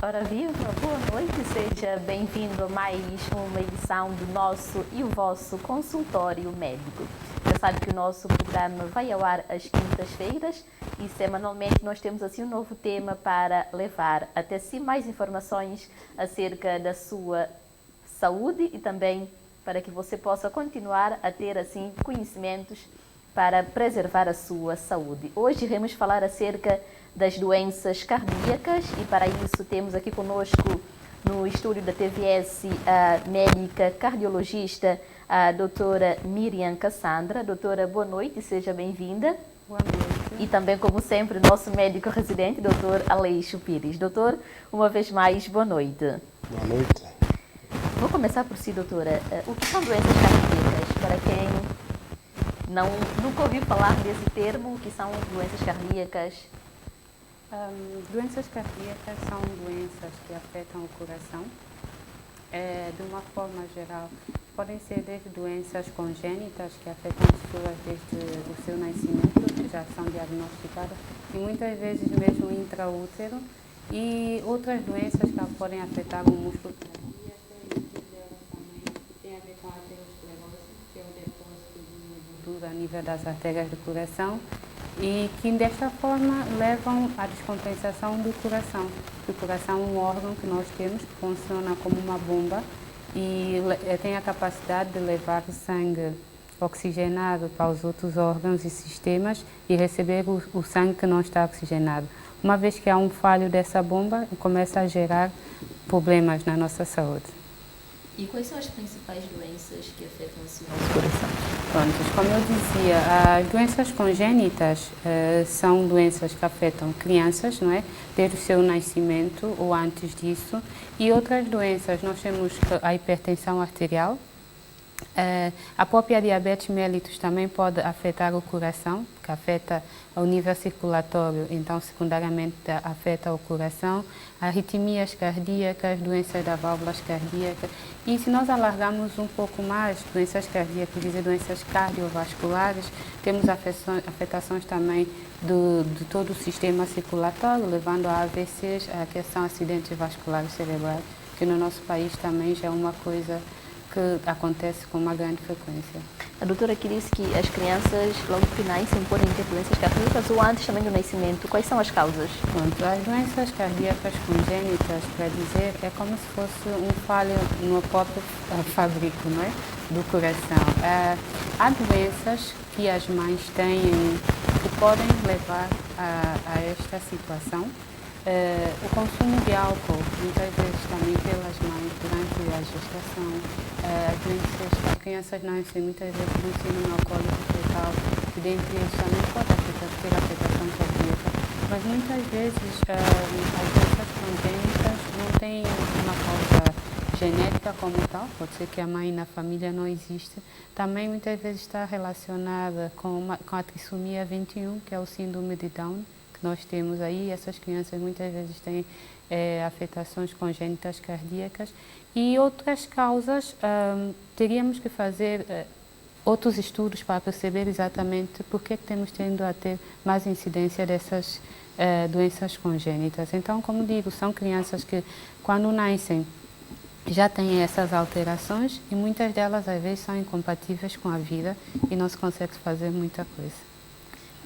Ora viva, boa noite, seja bem-vindo a mais uma edição do nosso e o vosso consultório médico. Já sabe que o nosso programa vai ao ar às quintas-feiras e semanalmente nós temos assim um novo tema para levar até si mais informações acerca da sua saúde e também para que você possa continuar a ter assim conhecimentos para preservar a sua saúde. Hoje iremos falar acerca das doenças cardíacas e para isso temos aqui conosco no estúdio da TVS a médica cardiologista, a doutora Miriam Cassandra. Doutora, boa noite, seja bem-vinda. Boa noite. E também, como sempre, nosso médico residente, doutor Aleixo Pires. Doutor, uma vez mais, boa noite. Boa noite. Vou começar por si, doutora. O que são doenças cardíacas? Para quem nunca ouviu falar desse termo, o que são doenças cardíacas? Doenças cardíacas são doenças que afetam o coração. De uma forma geral, podem ser desde doenças congênitas que afetam as pessoas desde o seu nascimento, que já são diagnosticadas, e muitas vezes mesmo intraútero, e outras doenças que podem afetar o músculo cardíaco, e muitas delas também têm a ver com a aterosclerose, que é o depósito de gordura a nível das artérias do coração, e que desta forma levam à descompensação do coração. O coração é um órgão que nós temos que funciona como uma bomba e tem a capacidade de levar o sangue oxigenado para os outros órgãos e sistemas e receber o sangue que não está oxigenado. Uma vez que há um falho dessa bomba, começa a gerar problemas na nossa saúde. E quais são as principais doenças que afetam o nosso coração? Pronto, como eu dizia, as doenças congênitas são doenças que afetam crianças, não é? Desde o seu nascimento ou antes disso. E outras doenças, nós temos a hipertensão arterial. A própria diabetes mellitus também pode afetar o coração, que afeta o nível circulatório, então secundariamente afeta o coração, arritmias cardíacas, doenças das válvulas cardíacas. E se nós alargarmos um pouco mais, doenças cardíacas, dizer doenças cardiovasculares, temos afetações também de todo o sistema circulatório, levando a AVCs, que são acidentes vasculares cerebrais, que no nosso país também já é uma coisa que acontece com uma grande frequência. A doutora aqui disse que as crianças, logo que nascem, podem ter doenças cardíacas ou antes também do nascimento. Quais são as causas? Pronto, as doenças cardíacas congênitas, para dizer, é como se fosse um falho no próprio fabrico, não é? Do coração. Há doenças que as mães têm que podem levar a esta situação. O consumo de álcool, muitas vezes também pelas mães durante a gestação, as crianças nascem muitas vezes com síndrome alcoólico fetal, que dentre eles também pode ter afetação cardíaca, mas muitas vezes as doenças congênitas não têm uma causa genética como tal, pode ser que a mãe na família não existe, também muitas vezes está relacionada com a trissomia 21, que é o síndrome de Down, nós temos aí, essas crianças muitas vezes têm afetações congênitas cardíacas e outras causas, teríamos que fazer outros estudos para perceber exatamente por que temos tendo a ter mais incidência dessas doenças congênitas. Então, como digo, são crianças que quando nascem já têm essas alterações e muitas delas às vezes são incompatíveis com a vida e não se consegue fazer muita coisa.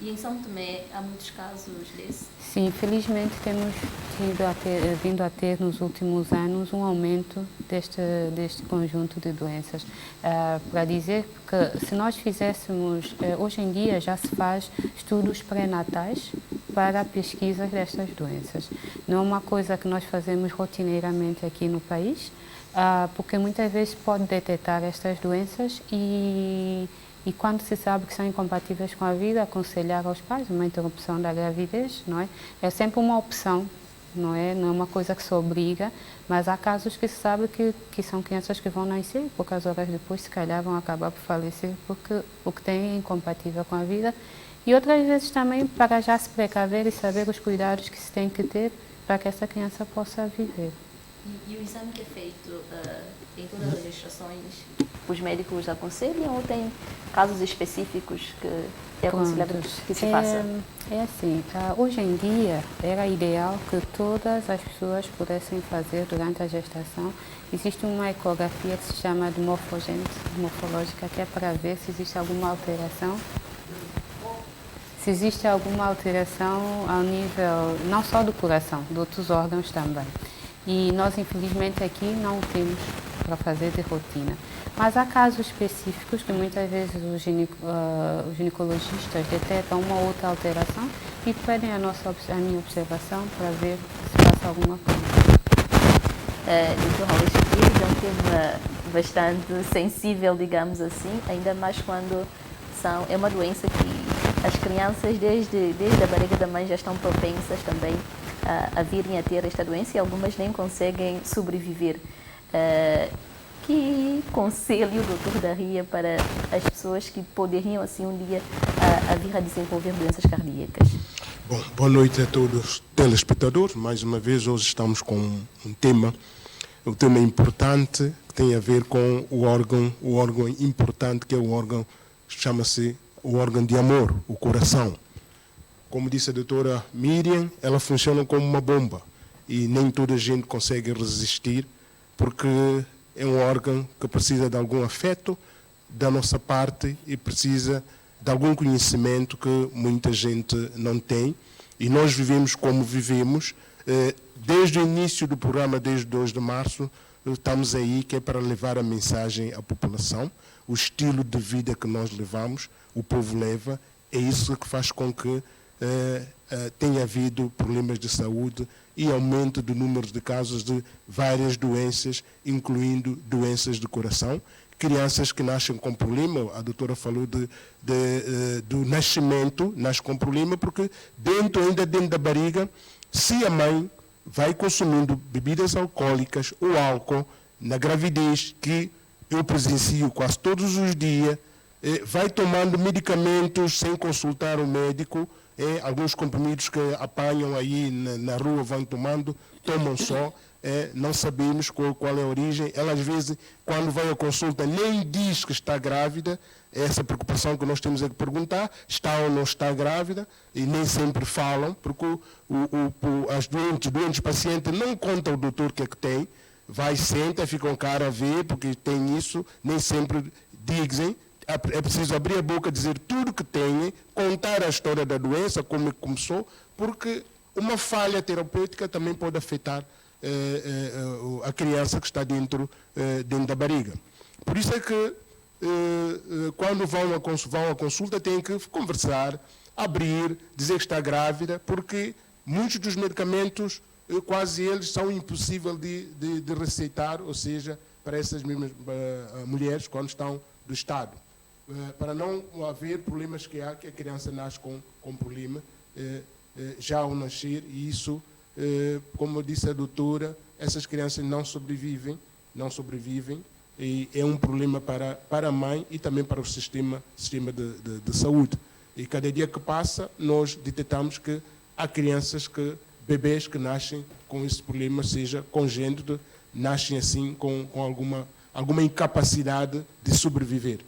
E em São Tomé há muitos casos desses? Sim, felizmente temos vindo a ter nos últimos anos um aumento deste conjunto de doenças. Para dizer que se nós fizéssemos, hoje em dia já se faz estudos pré-natais para a pesquisa destas doenças. Não é uma coisa que nós fazemos rotineiramente aqui no país, porque muitas vezes pode detectar estas doenças e quando se sabe que são incompatíveis com a vida, aconselhar aos pais uma interrupção da gravidez, não é? É sempre uma opção, não é uma coisa que se obriga, mas há casos que se sabe que são crianças que vão nascer e poucas horas depois se calhar vão acabar por falecer porque o que têm é incompatível com a vida. E outras vezes também para já se precaver e saber os cuidados que se tem que ter para que essa criança possa viver. E o exame que é feito em todas as gestações, os médicos aconselham ou tem casos específicos que é aconselhável que se faça? É assim, hoje em dia era ideal que todas as pessoas pudessem fazer durante a gestação. Existe uma ecografia que se chama de morfogênese morfológica, que é para ver se existe alguma alteração. Se existe alguma alteração ao nível, não só do coração, de outros órgãos também. E nós, infelizmente, aqui não o temos para fazer de rotina. Mas há casos específicos que muitas vezes os ginecologistas detectam uma ou outra alteração e pedem a minha observação para ver se passa alguma coisa. Doutor Raul, este é um tema bastante sensível, digamos assim, ainda mais quando é uma doença que as crianças desde a barriga da mãe já estão propensas também a virem a ter esta doença e algumas nem conseguem sobreviver. Que conselho o doutor daria para as pessoas que poderiam assim um dia a vir a desenvolver doenças cardíacas? Bom, boa noite a todos os telespectadores. Mais uma vez hoje estamos com um tema importante que tem a ver com o órgão importante que é o órgão, chama-se o órgão de amor, o coração. Como disse a doutora Miriam, ela funciona como uma bomba e nem toda a gente consegue resistir porque é um órgão que precisa de algum afeto da nossa parte e precisa de algum conhecimento que muita gente não tem. E nós vivemos como vivemos. Desde o início do programa, desde 2 de março, estamos aí que é para levar a mensagem à população. O estilo de vida que nós levamos, o povo leva, é isso que faz com que tenha havido problemas de saúde e aumento do número de casos de várias doenças, incluindo doenças de coração. Crianças que nascem com problema, a doutora falou do nascimento, nasce com problema, porque ainda dentro da barriga, se a mãe vai consumindo bebidas alcoólicas ou álcool na gravidez, que eu presencio quase todos os dias, vai tomando medicamentos sem consultar o médico, alguns comprimidos que apanham aí na rua vão tomando, tomam só, não sabemos qual é a origem. Ela às vezes, quando vai à consulta, nem diz que está grávida. Essa preocupação que nós temos é de perguntar, está ou não está grávida, e nem sempre falam, porque as doentes pacientes não contam ao doutor o que é que tem, vai, senta, ficam cara a ver, porque tem isso, nem sempre dizem. É preciso abrir a boca, dizer tudo que tem, contar a história da doença, como começou, porque uma falha terapêutica também pode afetar a criança que está dentro da barriga. Por isso é que quando vão à consulta têm que conversar, abrir, dizer que está grávida, porque muitos dos medicamentos, quase eles, são impossíveis de receitar, ou seja, para essas mesmas mulheres quando estão do estado. Para não haver problemas que a criança nasce com problema já ao nascer, e isso, como disse a doutora, essas crianças não sobrevivem, e é um problema para a mãe e também para o sistema de saúde. E cada dia que passa, nós detectamos que há bebês que nascem com esse problema, seja congênito, nascem assim com alguma incapacidade de sobreviver.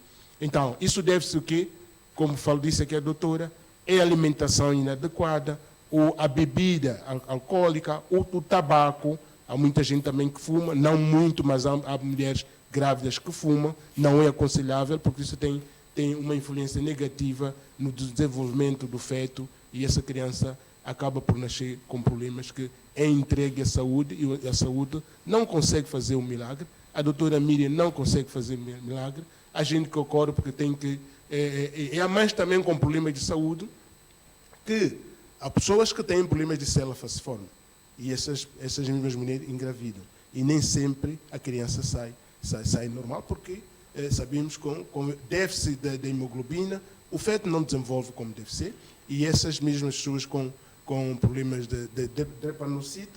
Então, isso deve-se o quê? Como disse aqui a doutora, é a alimentação inadequada, ou a bebida alcoólica, ou o tabaco. Há muita gente também que fuma, não muito, mas há mulheres grávidas que fumam. Não é aconselhável, porque isso tem uma influência negativa no desenvolvimento do feto, e essa criança acaba por nascer com problemas que é entregue à saúde, e a saúde não consegue fazer um milagre. A doutora Miriam não consegue fazer milagre. A gente que ocorre porque tem que... há mães também com problemas de saúde, que há pessoas que têm problemas de célula falciforme, e essas mesmas mulheres engravidam. e nem sempre a criança sai normal, porque sabemos que com déficit da hemoglobina, o feto não desenvolve como deve ser, e essas mesmas pessoas com problemas de drepanocite,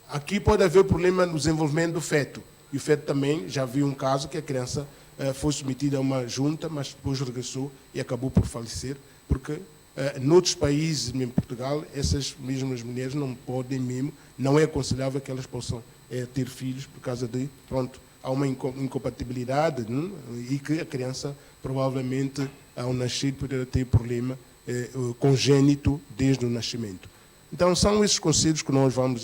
aqui pode haver problema no desenvolvimento do feto. E o feto também, já vi um caso que a criança foi submetida a uma junta, mas depois regressou e acabou por falecer, porque noutros países, em Portugal, essas mesmas mulheres não podem mesmo, não é aconselhável que elas possam ter filhos por causa de, pronto, há uma incompatibilidade, né? E que a criança provavelmente, ao nascer, poderá ter problema congênito desde o nascimento. Então, são esses conselhos que nós vamos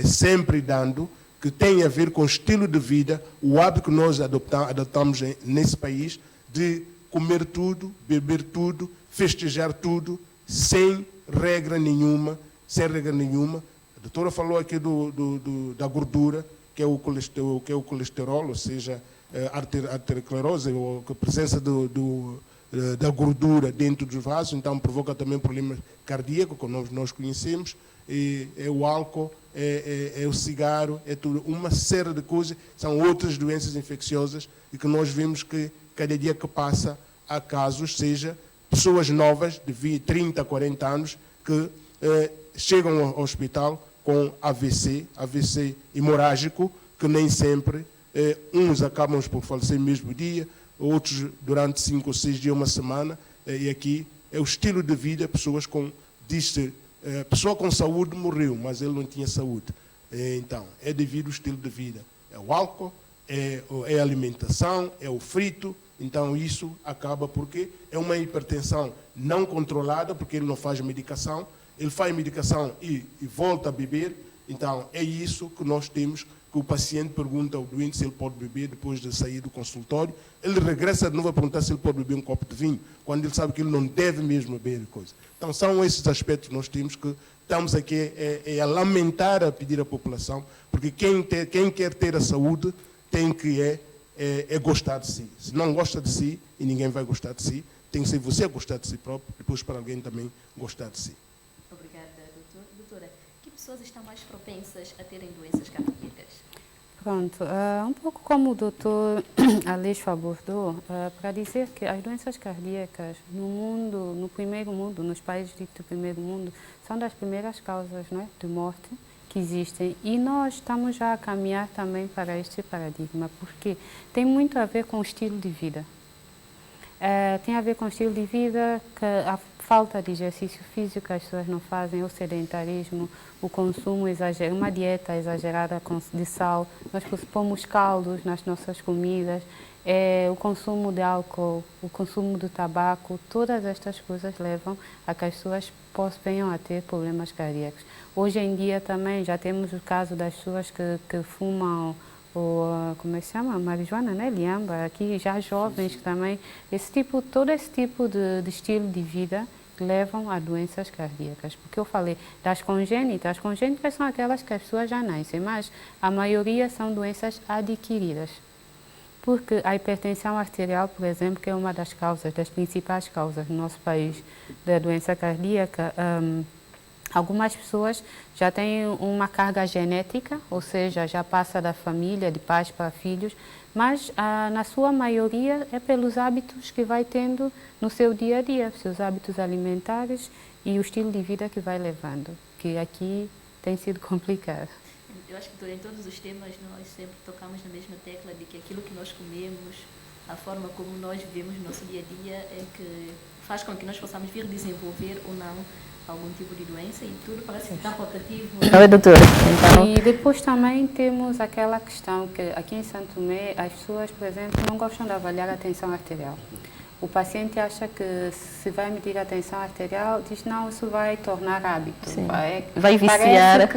sempre dando, que tem a ver com o estilo de vida, o hábito que nós adotamos nesse país de comer tudo, beber tudo, festejar tudo, sem regra nenhuma. A doutora falou aqui da gordura, que é o colesterol, ou seja, arteriosclerose, ou a presença da gordura dentro dos vasos, então provoca também problemas cardíacos, como nós conhecemos, é o álcool, é o cigarro, é tudo, uma série de coisas, são outras doenças infecciosas e que nós vemos que cada dia que passa há casos, seja pessoas novas de 30, 40 anos que chegam ao hospital com AVC hemorrágico, que nem sempre, uns acabam por falecer no mesmo dia, outros durante 5 ou 6 dias, uma semana, e aqui é o estilo de vida, pessoa com saúde morreu, mas ele não tinha saúde. Então, é devido ao estilo de vida. É o álcool, é a alimentação, é o frito, então isso acaba porque é uma hipertensão não controlada, porque ele não faz medicação, ele faz medicação e volta a beber, então é isso que nós temos, que o paciente pergunta ao doente se ele pode beber depois de sair do consultório, ele regressa de novo a perguntar se ele pode beber um copo de vinho, quando ele sabe que ele não deve mesmo beber coisa. Então são esses aspectos que nós temos que estamos aqui a lamentar, a pedir à população, porque quem quer ter a saúde tem que gostar de si. Se não gosta de si, e ninguém vai gostar de si, tem que ser você a gostar de si próprio, depois para alguém também gostar de si. Obrigada, doutor. Doutora, que pessoas estão mais propensas a terem doenças cardíacas? Pronto, um pouco como o doutor Aleixo abordou, para dizer que as doenças cardíacas no mundo, no primeiro mundo, nos países do primeiro mundo, são das primeiras causas, não é, de morte que existem, e nós estamos já a caminhar também para este paradigma, porque tem muito a ver com o estilo de vida. Tem a ver com o estilo de vida, que a falta de exercício físico que as pessoas não fazem, o sedentarismo, o consumo exagerado, uma dieta exagerada de sal, nós pomos caldos nas nossas comidas, o consumo de álcool, o consumo do tabaco, todas estas coisas levam a que as pessoas venham a ter problemas cardíacos. Hoje em dia também já temos o caso das pessoas que fumam como é que se chama? Marijuana, né? Liamba, aqui já jovens que também, todo esse tipo de estilo de vida levam a doenças cardíacas. Porque eu falei das congênitas, as congênitas são aquelas que as pessoas já nascem, mas a maioria são doenças adquiridas. Porque a hipertensão arterial, por exemplo, que é uma das principais causas no nosso país da doença cardíaca, algumas pessoas já têm uma carga genética, ou seja, já passa da família, de pais para filhos, mas na sua maioria é pelos hábitos que vai tendo no seu dia a dia, seus hábitos alimentares e o estilo de vida que vai levando, que aqui tem sido complicado. Eu acho que em todos os temas nós sempre tocamos na mesma tecla de que aquilo que nós comemos, a forma como nós vivemos no nosso dia a dia é que faz com que nós possamos vir desenvolver ou não algum tipo de doença, e tudo parece que está rotativo. Não é, doutora? Então... E depois também temos aquela questão que aqui em Santo Tomé as pessoas, por exemplo, não gostam de avaliar a tensão arterial. O paciente acha que se vai medir a tensão arterial, diz não, isso vai tornar hábito. Vai viciar.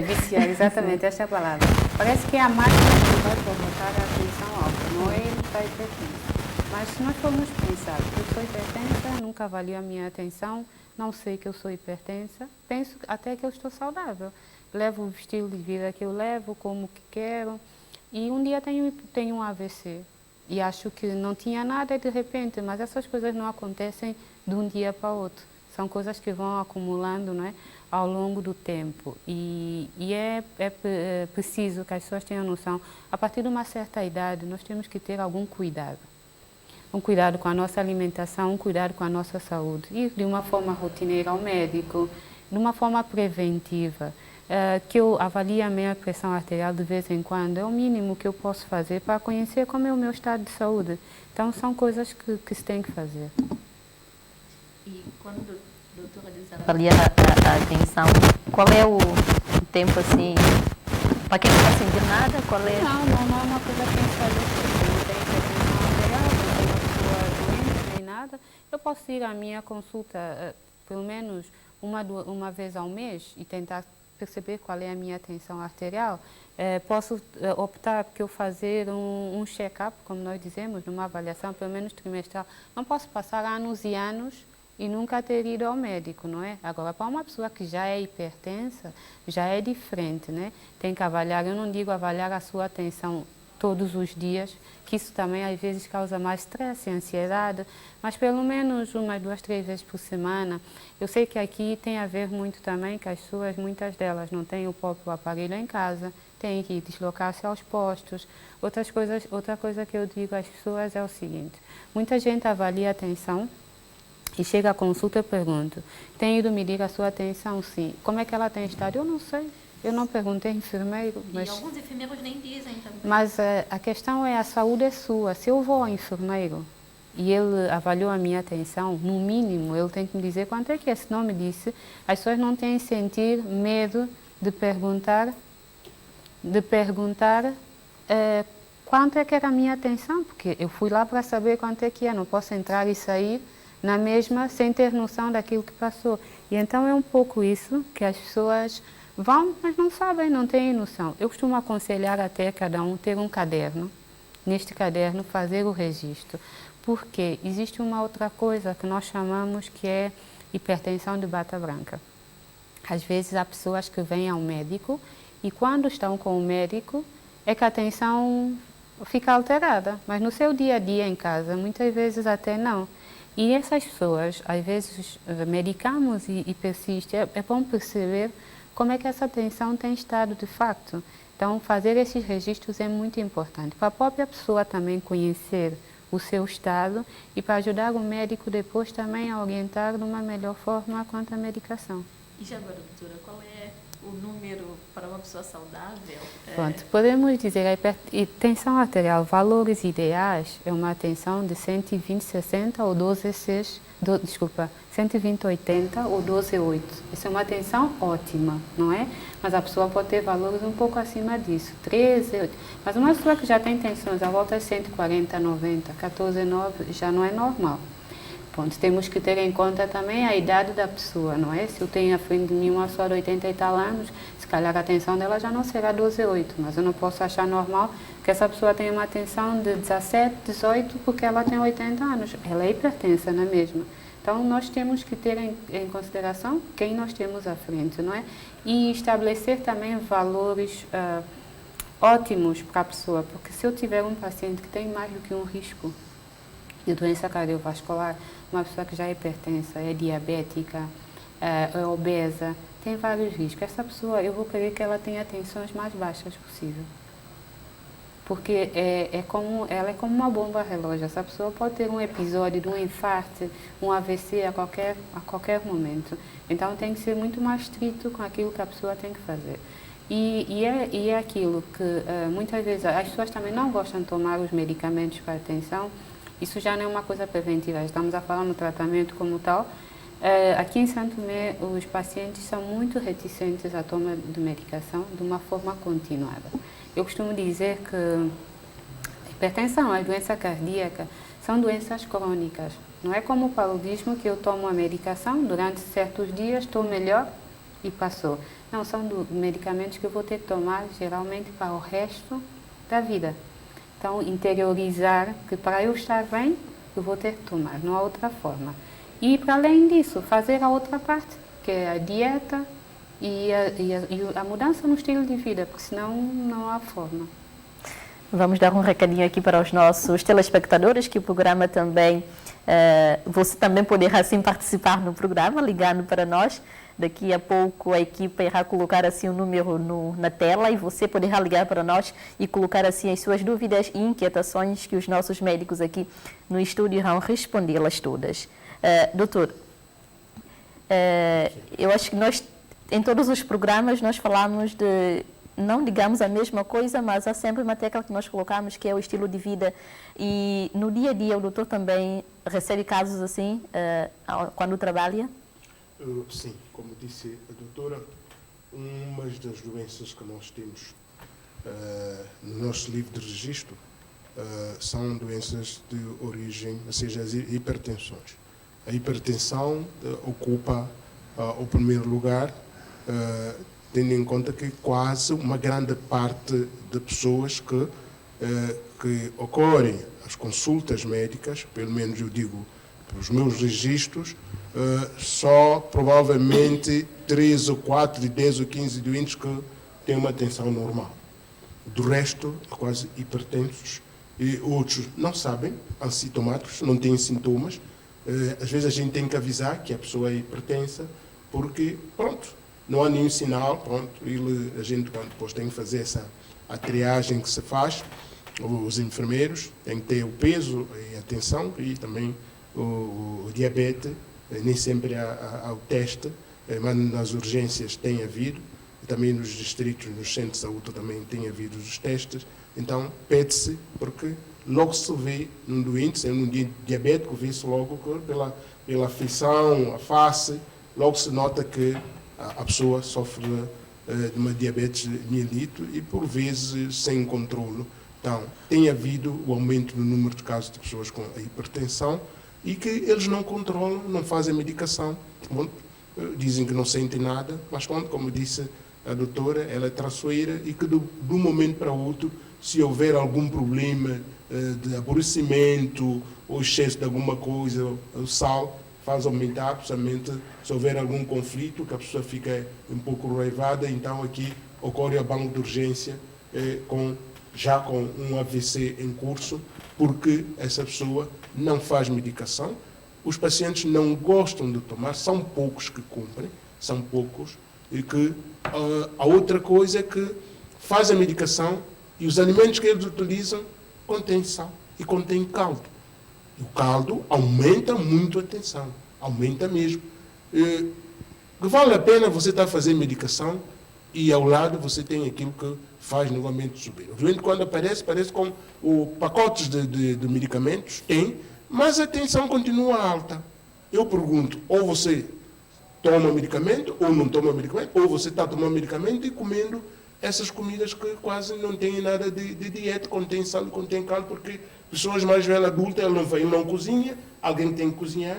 Viciar, exatamente, essa é a palavra. Parece que é a máquina que vai provocar a tensão alta, não é ele que está hipertenso. Mas se nós formos pensar, eu sou hipertensa, nunca avalio a minha tensão, não sei que eu sou hipertensa, penso até que eu estou saudável. Levo o estilo de vida que eu levo, como que quero, e um dia tenho um AVC. E acho que não tinha nada de repente, mas essas coisas não acontecem de um dia para o outro. São coisas que vão acumulando, não é, ao longo do tempo. E é preciso que as pessoas tenham noção, a partir de uma certa idade, nós temos que ter algum cuidado. Um cuidado com a nossa alimentação, um cuidado com a nossa saúde. Ir de uma forma rotineira ao médico, de uma forma preventiva. Que eu avalie a minha pressão arterial de vez em quando, é o mínimo que eu posso fazer para conhecer como é o meu estado de saúde. Então, são coisas que se tem que fazer. E quando a doutora diz avaliar a tensão, qual é o tempo assim, para quem não está sentindo nada, qual é? Não é uma coisa que tem que fazer, não tem hipertensão arterial, não tem uma pessoa doente nem nada. Eu posso ir à minha consulta pelo menos uma vez ao mês e tentar perceber qual é a minha tensão arterial. Posso optar por eu fazer um check-up, como nós dizemos, numa avaliação pelo menos trimestral. Não posso passar anos e anos e nunca ter ido ao médico, não é? Agora, para uma pessoa que já é hipertensa, já é diferente, né? Tem que avaliar, eu não digo avaliar a sua tensão todos os dias, que isso também às vezes causa mais estresse e ansiedade, mas pelo menos 1, 2, 3 vezes por semana. Eu sei que aqui tem a ver muito também que as pessoas, muitas delas não têm o próprio aparelho em casa, têm que deslocar-se aos postos. Outra coisa que eu digo às pessoas é o seguinte, muita gente avalia a tensão e chega à consulta e pergunta, tem ido medir a sua tensão? Sim. Como é que ela tem estado? Eu não sei. Eu não perguntei ao enfermeiro. Mas... E alguns enfermeiros nem dizem também. Mas a questão é, a saúde é sua. Se eu vou ao enfermeiro e ele avaliou a minha tensão, no mínimo, ele tem que me dizer quanto é que é. Se não me disse, as pessoas não têm que sentir medo de perguntar quanto é que era a minha tensão, porque eu fui lá para saber quanto é que é. Não posso entrar e sair na mesma sem ter noção daquilo que passou. E então é um pouco isso que as pessoas vão, mas não sabem, não têm noção. Eu costumo aconselhar até cada um ter um caderno, neste caderno fazer o registro, porque existe uma outra coisa que nós chamamos que é hipertensão de bata branca. Às vezes há pessoas que vêm ao médico e quando estão com o médico é que a tensão fica alterada, mas no seu dia a dia em casa muitas vezes até não. E essas pessoas, às vezes, medicamos e persiste. É bom perceber como é que essa tensão tem estado de facto. Então, fazer esses registros é muito importante. Para a própria pessoa também conhecer o seu estado e para ajudar o médico depois também a orientar de uma melhor forma quanto à medicação. E já agora, doutora, qual é o número para uma pessoa saudável? Pronto, podemos dizer a tensão arterial, valores ideais, é uma tensão de 120/60 ou 120/80 ou 12/8. Essa é uma tensão ótima, não é? Mas a pessoa pode ter valores um pouco acima disso, 13/8. Mas uma pessoa que já tem tensões à volta de 140/90, 14/9, já não é normal. Ponto. Temos que ter em conta também a idade da pessoa, não é? Se eu tenho à frente de mim uma pessoa de 80 e tal anos, se calhar a tensão dela já não será 12/8, mas eu não posso achar normal que essa pessoa tenha uma tensão de 17, 18, porque ela tem 80 anos. Ela é hipertensa, não é mesmo? Então, nós temos que ter em consideração quem nós temos à frente, não é? E estabelecer também valores ótimos para a pessoa, porque se eu tiver um paciente que tem mais do que um risco de doença cardiovascular, uma pessoa que já é hipertensa, é diabética, é obesa, tem vários riscos. Essa pessoa, eu vou querer que ela tenha tensões mais baixas possível. Porque ela é como uma bomba relógio. Essa pessoa pode ter um episódio de um infarto, um AVC a qualquer momento. Então tem que ser muito mais estrito com aquilo que a pessoa tem que fazer. E é aquilo que muitas vezes as pessoas também não gostam de tomar os medicamentos para a tensão. Isso já não é uma coisa preventiva, estamos a falar no tratamento como tal. Aqui em Santo Tomé, os pacientes são muito reticentes à toma de medicação de uma forma continuada. Eu costumo dizer que a hipertensão, a doença cardíaca, são doenças crônicas. Não é como o paludismo, que eu tomo a medicação, durante certos dias estou melhor e passou. Não, são medicamentos que eu vou ter que tomar, geralmente, para o resto da vida. Então, interiorizar que para eu estar bem, eu vou ter que tomar, não há outra forma. E, para além disso, fazer a outra parte, que é a dieta e a mudança no estilo de vida, porque senão não há forma. Vamos dar um recadinho aqui para os nossos telespectadores, que o programa também, você também poderá assim participar no programa, ligando para nós. Daqui a pouco a equipa irá colocar assim o número na tela e você poderá ligar para nós e colocar assim as suas dúvidas e inquietações que os nossos médicos aqui no estúdio irão respondê-las todas. Doutor, eu acho que nós, em todos os programas, nós falamos de, não digamos a mesma coisa, mas há sempre uma tecla que nós colocamos, que é o estilo de vida. E no dia a dia o doutor também recebe casos assim, quando trabalha? Sim, como disse a doutora, uma das doenças que nós temos no nosso livro de registro são doenças de origem, ou seja, as hipertensões. A hipertensão ocupa o primeiro lugar, tendo em conta que quase uma grande parte de pessoas que ocorrem as consultas médicas, pelo menos eu digo pelos meus registros, só provavelmente 3 ou 4 de 10 ou 15 doentes que têm uma tensão normal. Do resto, é quase hipertensos, e outros não sabem, assintomáticos, não têm sintomas. Às vezes a gente tem que avisar que a pessoa é hipertensa, porque, pronto, não há nenhum sinal, pronto, a gente depois tem que fazer a triagem que se faz, os enfermeiros têm que ter o peso e a atenção, e também o diabetes, nem sempre há o teste, mas nas urgências tem havido, e também nos distritos, nos centros de saúde também tem havido os testes. Então, pede-se, porque logo se vê num doente, sendo um diabético, vê-se logo que pela afeição, a face, logo se nota que a pessoa sofre de uma diabetes mellitus e, por vezes, sem controle. Então, tem havido o aumento no número de casos de pessoas com a hipertensão e que eles não controlam, não fazem medicação. Bom, dizem que não sentem nada, mas, como disse a doutora, ela é traiçoeira e que, de um momento para o outro, se houver algum problema de aborrecimento ou excesso de alguma coisa, o sal faz aumentar, principalmente se houver algum conflito, que a pessoa fica um pouco raivada, então aqui ocorre a banco de urgência já com um AVC em curso, porque essa pessoa não faz medicação, os pacientes não gostam de tomar, são poucos que cumprem, são poucos, e que a outra coisa é que faz a medicação e os alimentos que eles utilizam contêm sal e contêm caldo. E o caldo aumenta muito a tensão, aumenta mesmo. Vale a pena você estar a fazer medicação e ao lado você tem aquilo que faz novamente subir. O doente, quando aparece com pacotes de medicamentos, mas a tensão continua alta. Eu pergunto, ou você toma medicamento, ou não toma medicamento, ou você está tomando medicamento e comendo essas comidas que quase não têm nada de dieta, contém sal, contém caldo, porque pessoas mais velhas, adultas, ele não cozinha, alguém tem que cozinhar,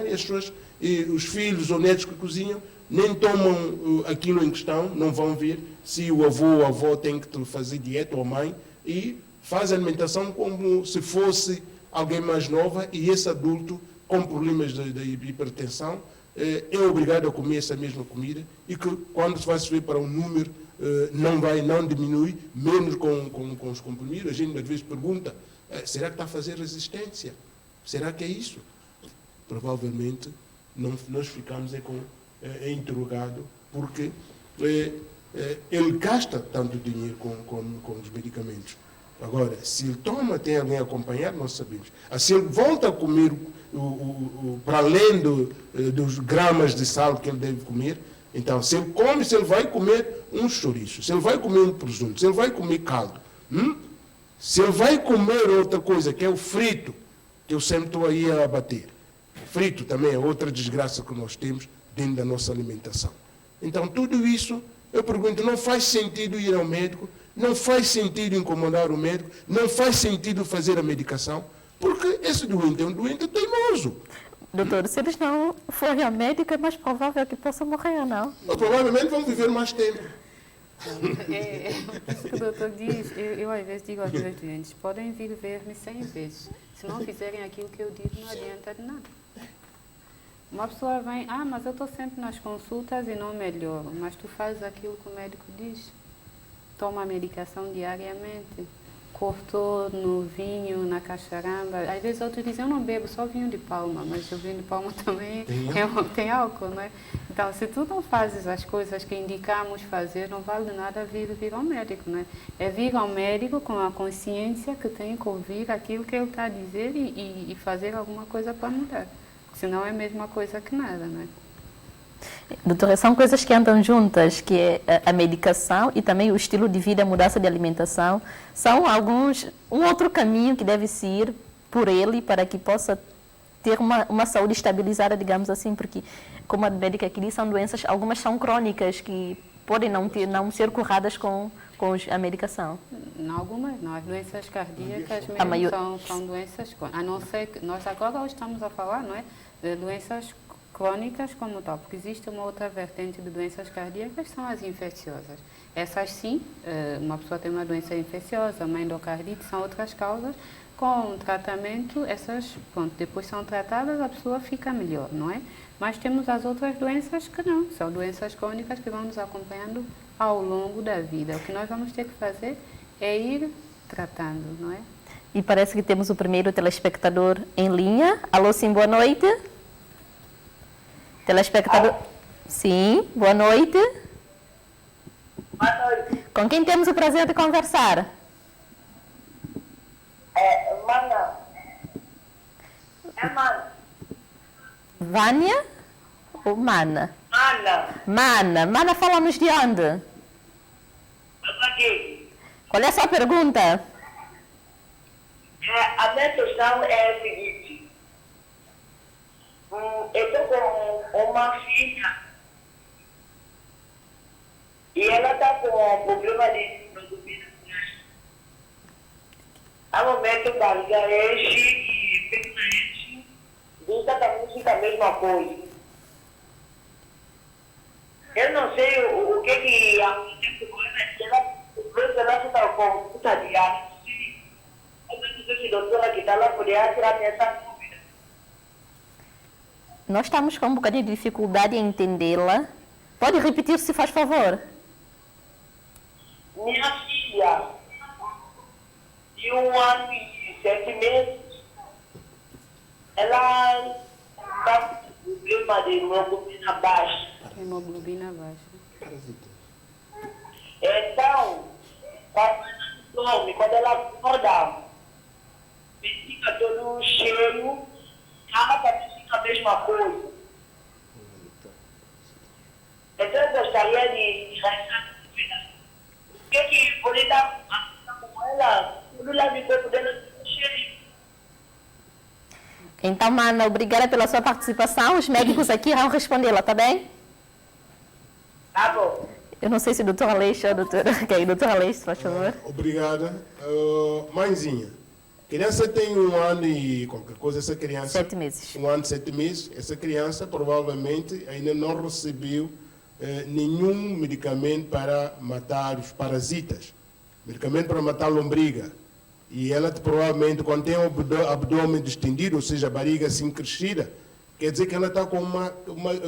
e os filhos ou netos que cozinham nem tomam aquilo em questão, não vão ver se o avô ou a avó tem que fazer dieta ou a mãe, e faz a alimentação como se fosse alguém mais nova, e esse adulto com problemas de hipertensão é obrigado a comer essa mesma comida, e que quando se vai se ver para um número não diminui, menos com os comprimidos. A gente às vezes pergunta, será que está a fazer resistência? Será que é isso? Provavelmente nós ficamos interrogados, porque ele gasta tanto dinheiro com os medicamentos. Agora, se ele toma, tem alguém acompanhado, nós sabemos. Se ele volta a comer para além dos gramas de sal que ele deve comer, então, se ele vai comer um chouriço, se ele vai comer um presunto, se ele vai comer caldo, se ele vai comer outra coisa, que é o frito, que eu sempre estou aí a bater. O frito também é outra desgraça que nós temos dentro da nossa alimentação. Então, tudo isso, eu pergunto, não faz sentido ir ao médico, não faz sentido incomodar o médico, não faz sentido fazer a medicação, porque esse doente é um doente teimoso. Doutor, se eles não forem ao médico, é mais provável que possam morrer, não? Provavelmente vão viver mais tempo. Isso que o doutor diz, eu às vezes digo aos meus doentes, podem vir ver-me 100 vezes. Se não fizerem aquilo que eu digo, não adianta de nada. Uma pessoa vem, mas eu estou sempre nas consultas e não melhoro. Mas tu fazes aquilo que o médico diz. Toma a medicação diariamente. cortou no vinho, na caxaramba. Às vezes outros dizem, eu não bebo só vinho de palma, mas o vinho de palma também tem álcool, não é? Então, se tu não fazes as coisas que indicamos fazer, não vale nada vir ao médico, não é? É vir ao médico com a consciência que tem que ouvir aquilo que ele está a dizer e fazer alguma coisa para mudar. Senão é a mesma coisa que nada, não é? Doutora, são coisas que andam juntas, que é a medicação e também o estilo de vida, a mudança de alimentação. São um outro caminho que deve se ir por ele para que possa ter uma saúde estabilizada, digamos assim, porque, como a médica aqui disse, são doenças, algumas são crônicas, que podem não ser curadas com a medicação. Algumas não, as doenças cardíacas mesmo são doenças crônicas, a não ser que nós agora estamos a falar, não é, de doenças crônicas como tal, porque existe uma outra vertente de doenças cardíacas, são as infecciosas. Essas sim, uma pessoa tem uma doença infecciosa, uma endocardite, são outras causas. Com o tratamento, essas, pronto, depois são tratadas, a pessoa fica melhor, não é? Mas temos as outras doenças que não, são doenças crônicas que vão nos acompanhando ao longo da vida. O que nós vamos ter que fazer é ir tratando, não é? E parece que temos o primeiro telespectador em linha. Alô, sim, boa noite. Telespectador. Sim, boa noite. Boa noite. Com quem temos o prazer de conversar? Mana. É Mana. Vânia ou Mana? Mana. Mana, fala-nos de onde? Aqui. Qual é a sua pergunta? A minha questão é a seguinte. Eu estou com uma filha e ela está com problema de hemoglobina. Há momento que a barriga enche e perna enche, vista também fica a mesma coisa. Eu não sei o que acontece com ela, ela fica com muita diária. Eu não sei se a doutora que está lá poderia tirar essa dúvida. Nós estamos com um bocadinho de dificuldade em entendê-la. Pode repetir, se faz favor? Minha filha, de 1 ano e 7 meses, ela está com problema de hemoglobina baixa. Hemoglobina baixa. Então, quando ela acorda, fica todo cheio, cama também fica a mesma coisa. Então, eu gostaria de essa dúvida. O que pode estar com ela? Tudo lá no corpo dela fica cheio. Então, Mana, obrigada pela sua participação. Os médicos aqui vão respondê-la, tá bem? Tá bom. Eu não sei se o doutor Aleixo ou a doutora... Ok, doutor Aleixo, por favor. Obrigada. Mãezinha, criança tem 1 ano e qualquer coisa, essa criança... 7 meses. 1 ano e 7 meses. Essa criança provavelmente ainda não recebeu nenhum medicamento para matar os parasitas. Medicamento para matar a lombriga. E ela provavelmente, quando tem o abdômen distendido, ou seja, a barriga assim crescida, quer dizer que ela está com uma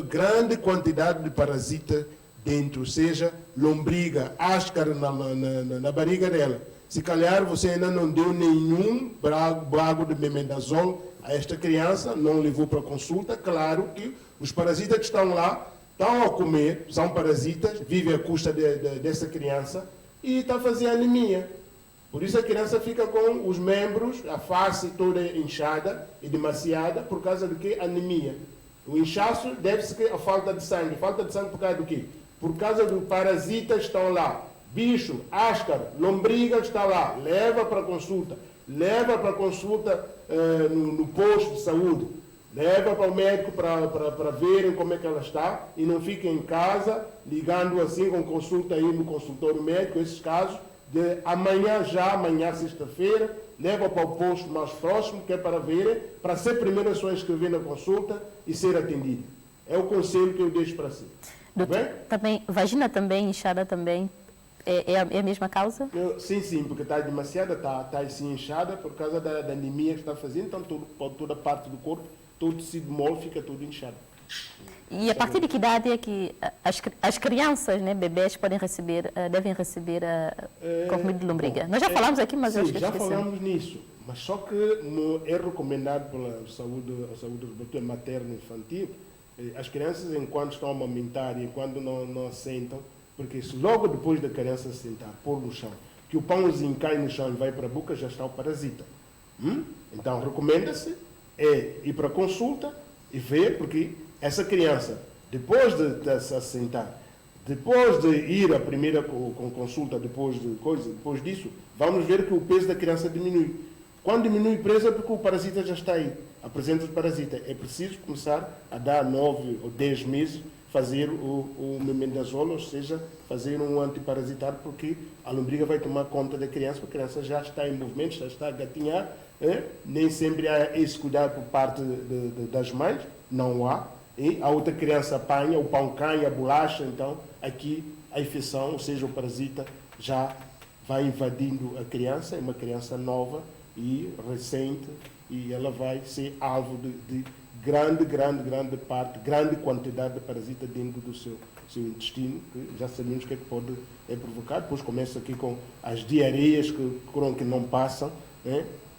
grande quantidade de parasita dentro, ou seja, lombriga, áscara na barriga dela. Se calhar você ainda não deu nenhum bago de mebendazole a esta criança, não levou para consulta, claro que os parasitas que estão lá, estão a comer, são parasitas, vivem à custa dessa criança e está a fazer anemia. Por isso a criança fica com os membros, a face toda inchada e demasiada, por causa de que? Anemia. O inchaço deve-se à falta de sangue. Falta de sangue por causa do quê? Por causa dos parasitas que estão lá. Bicho, áscara, lombriga que está lá. Leva para consulta. Leva para consulta no posto de saúde. Leva para o médico para verem como é que ela está. E não fica em casa, ligando assim com consulta aí no consultório médico, esses casos. De amanhã, sexta-feira, leva para o posto mais próximo, que é para verem, para ser primeiro a só inscrever na consulta e ser atendido. É o conselho que eu deixo para si. Doutor, também, vagina também, inchada também, é a mesma causa? Sim, porque está demasiada, está assim inchada por causa da anemia que está fazendo, então toda parte do corpo, todo tecido mole fica tudo inchado. E a partir de que idade é que as crianças, né, bebês, devem receber comprimido de lombriga? Nós já falamos aqui, mas eu sim, acho que já esqueci. falamos nisso, mas só que é recomendado pela saúde materna e infantil, as crianças, enquanto estão a amamentar e enquanto não assentam, porque se logo depois da criança sentar, pôr no chão, que o pãozinho cai no chão e vai para a boca, já está o parasita. Então, recomenda-se ir para a consulta e ver, porque essa criança, depois de se assentar, depois de ir à primeira consulta, depois disso, vamos ver que o peso da criança diminui. Quando diminui o peso é porque o parasita já está aí, a presença do parasita. É preciso começar a dar 9 ou 10 meses, fazer o mebendazole, ou seja, fazer um antiparasitário, porque a lombriga vai tomar conta da criança, porque a criança já está em movimento, já está a gatinhar, nem sempre há esse cuidado por parte das mães, não há, e a outra criança apanha, o pão cai, a bolacha, então aqui a infecção, ou seja, o parasita já vai invadindo a criança, é uma criança nova e recente, e ela vai ser alvo de grande quantidade de parasita dentro do seu intestino, que já sabemos o que é que pode provocar. Depois começa aqui com as diarreias que não passam,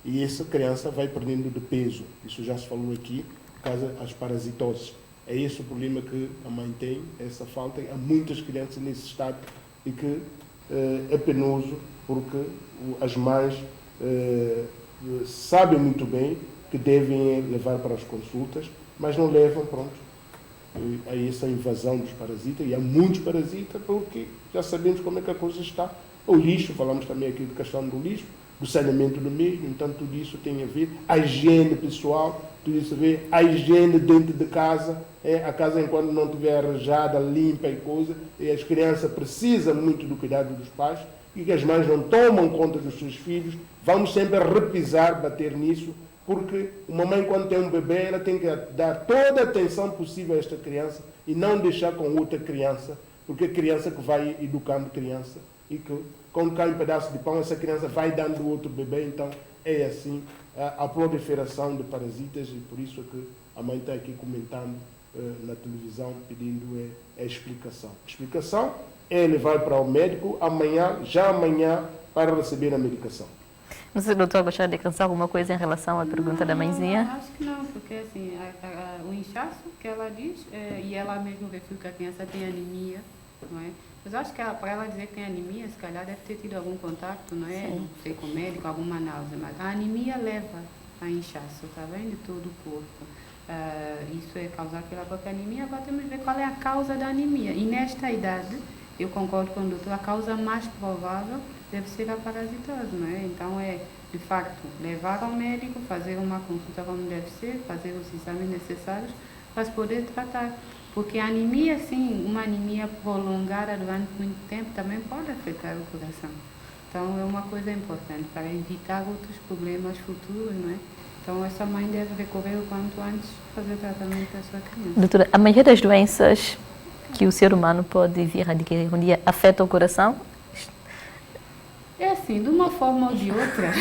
e essa criança vai perdendo de peso. Isso já se falou aqui, por causa das parasitoses. É esse o problema que a mãe tem, essa falta. Há muitas crianças nesse estado e que é penoso, porque as mães sabem muito bem que devem levar para as consultas, mas não levam, pronto. Há essa invasão dos parasitas, e há muitos parasitas, porque já sabemos como é que a coisa está. O lixo, falamos também aqui da questão do lixo, do saneamento do mesmo, então tudo isso tem a ver, a higiene pessoal, tudo isso a ver, a higiene dentro de casa, a casa enquanto não estiver arranjada, limpa e coisa, e as crianças precisam muito do cuidado dos pais, e que as mães não tomam conta dos seus filhos, vamos sempre repisar, bater nisso, porque uma mãe, quando tem um bebê, ela tem que dar toda a atenção possível a esta criança e não deixar com outra criança, porque a criança que vai educando criança e que, quando cai um pedaço de pão, essa criança vai dando outro bebê. Então, é assim a proliferação de parasitas, e por isso é que a mãe está aqui comentando na televisão, pedindo a explicação. A explicação é levar para o médico já amanhã, para receber a medicação. Não sei se o doutor gostaria de acrescentar alguma coisa em relação à pergunta da mãezinha? Não, acho que não, porque assim, o inchaço que ela diz, e ela mesmo refere que a criança tem anemia, não é? Mas eu acho que para ela dizer que tem anemia, se calhar deve ter tido algum contato, não é? Não sei, com o médico, alguma náusea, mas a anemia leva a inchaço, está vendo? De todo o corpo. Isso é causar pela própria anemia. Agora temos que ver qual é a causa da anemia. E nesta idade, eu concordo com o doutor, a causa mais provável deve ser a parasitose, não é? Então de facto, levar ao médico, fazer uma consulta como deve ser, fazer os exames necessários para se poder tratar. Porque a anemia, sim, uma anemia prolongada durante muito tempo também pode afetar o coração. Então é uma coisa importante para evitar outros problemas futuros, não é? Então essa mãe deve recorrer o quanto antes fazer o tratamento da sua criança. Doutora, a maioria das doenças que o ser humano pode vir a adquirir um dia afeta o coração? É assim, de uma forma ou de outra,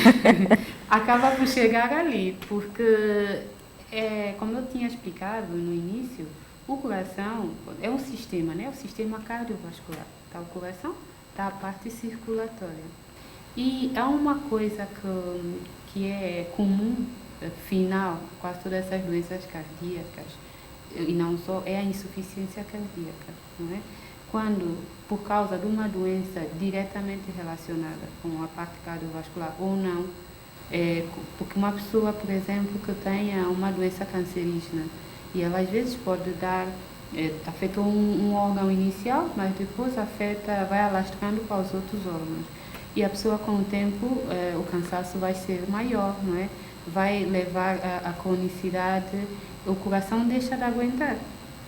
acaba por chegar ali, porque, como eu tinha explicado no início, o coração é um sistema, né? O sistema cardiovascular. Tá o coração, tá a parte circulatória. E há uma coisa que é comum, final, quase todas essas doenças cardíacas, e não só, é a insuficiência cardíaca, não é? Quando, por causa de uma doença diretamente relacionada com a parte cardiovascular ou não, porque uma pessoa, por exemplo, que tenha uma doença cancerígena, e ela às vezes pode afetou um órgão inicial, mas depois vai alastrando para os outros órgãos. E a pessoa, com o tempo, o cansaço vai ser maior, não é? Vai levar a cronicidade, o coração deixa de aguentar.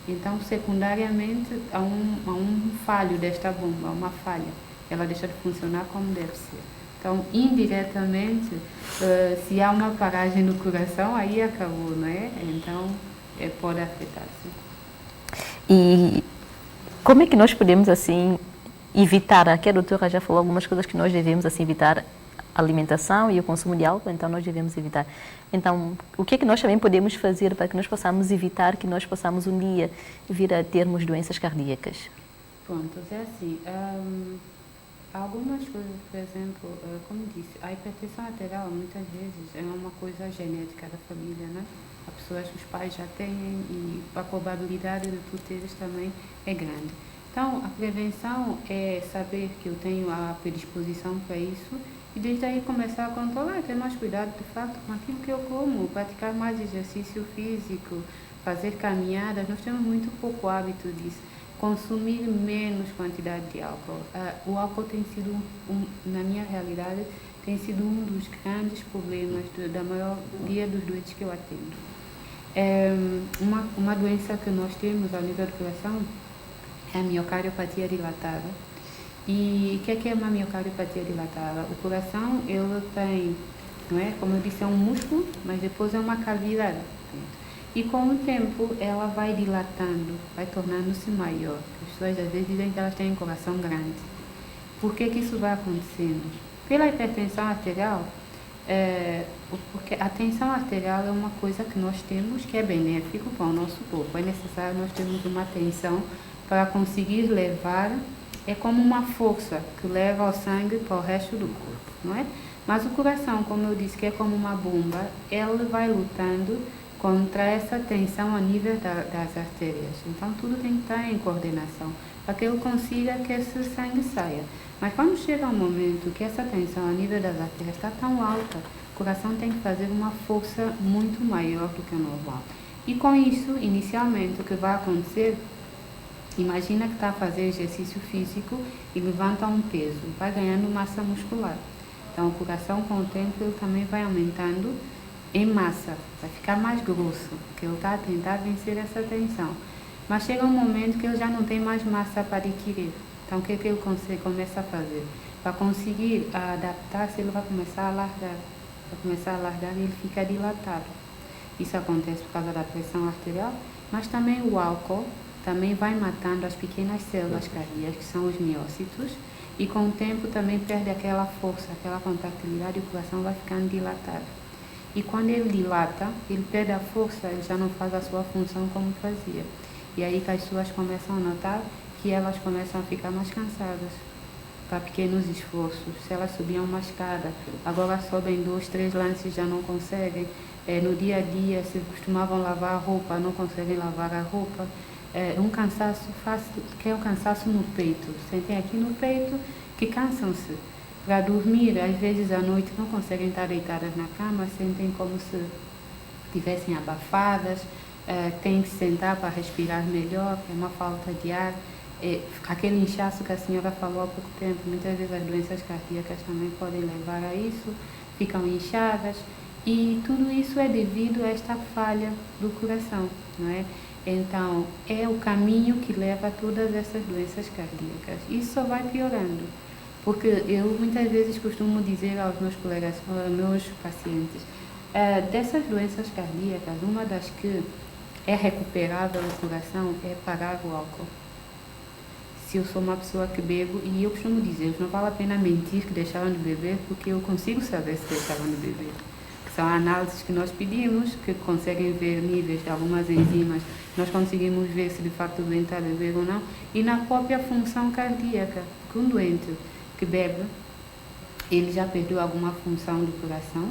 Então, secundariamente, há um falho desta bomba, uma falha. Ela deixa de funcionar como deve ser. Então, indiretamente, se há uma paragem no coração, aí acabou, não é? Então, pode afetar-se. E como é que nós podemos, assim, evitar? Aqui a doutora já falou algumas coisas que nós devemos, assim, evitar alimentação e o consumo de álcool, então nós devemos evitar. Então, o que é que nós também podemos fazer para que nós possamos evitar que nós possamos um dia vir a termos doenças cardíacas? Pronto, é assim, algumas coisas, por exemplo, como disse, a hipertensão arterial muitas vezes é uma coisa genética da família, né? As pessoas, os pais já têm e a probabilidade de tu teres também é grande. Então, a prevenção é saber que eu tenho a predisposição para isso e desde aí começar a controlar, ter mais cuidado de fato com aquilo que eu como, praticar mais exercício físico, fazer caminhadas. Nós temos muito pouco hábito disso. Consumir menos quantidade de álcool. O álcool tem sido, na minha realidade, tem sido um dos grandes problemas da maioria dos doentes que eu atendo. Uma doença que nós temos ao nível do coração é a miocardiopatia dilatada. E o que é uma miocardiopatia dilatada? O coração, ele tem, não é? Como eu disse, é um músculo, mas depois é uma cavidade. E com o tempo ela vai dilatando, vai tornando-se maior. As pessoas às vezes dizem que elas têm um coração grande. Por que isso vai acontecendo? Pela hipertensão arterial, porque a tensão arterial é uma coisa que nós temos que é benéfico para o nosso corpo. É necessário nós termos uma tensão para conseguir levar, é como uma força que leva o sangue para o resto do corpo, não é? Mas o coração, como eu disse, que é como uma bomba, ele vai lutando contra essa tensão a nível das artérias. Então, tudo tem que estar em coordenação para que ele consiga que esse sangue saia. Mas quando chega um momento que essa tensão a nível das artérias está tão alta, o coração tem que fazer uma força muito maior do que o normal. E com isso, inicialmente, o que vai acontecer, imagina que está a fazer exercício físico e levanta um peso, vai ganhando massa muscular. Então, o coração, com o tempo, ele também vai aumentando em massa, vai ficar mais grosso, porque ele está a tentar vencer essa tensão. Mas chega um momento que ele já não tem mais massa para adquirir. Então, o que ele começa a fazer? Para conseguir adaptar-se, ele vai começar a alargar. Vai começar a alargar e ele fica dilatado. Isso acontece por causa da pressão arterial, mas também o álcool também vai matando as pequenas células cardíacas, que são os miócitos, e com o tempo também perde aquela força, aquela contractilidade e o coração vai ficando dilatado. E quando ele dilata, ele perde a força, ele já não faz a sua função como fazia. E aí que as pessoas começam a notar que elas começam a ficar mais cansadas para pequenos esforços. Se elas subiam uma escada, agora sobem 2, 3 lances, já não conseguem. No dia a dia, se costumavam lavar a roupa, não conseguem lavar a roupa. Um cansaço fácil, que é o cansaço no peito. Sentem aqui no peito que cansam-se. Para dormir, às vezes à noite não conseguem estar deitadas na cama, sentem como se estivessem abafadas, têm que sentar para respirar melhor, é uma falta de ar. Aquele inchaço que a senhora falou há pouco tempo, muitas vezes as doenças cardíacas também podem levar a isso, ficam inchadas, e tudo isso é devido a esta falha do coração, não é? Então, é o caminho que leva a todas essas doenças cardíacas. Isso só vai piorando. Porque eu muitas vezes costumo dizer aos meus colegas, aos meus pacientes, dessas doenças cardíacas, uma das que é recuperável no coração é parar o álcool. Se eu sou uma pessoa que bebo, e eu costumo dizer, não vale a pena mentir que deixaram de beber, porque eu consigo saber se deixaram de beber. São análises que nós pedimos, que conseguem ver níveis de algumas enzimas, nós conseguimos ver se de facto o doente está a beber ou não, e na própria função cardíaca, que um doente que bebe, ele já perdeu alguma função do coração,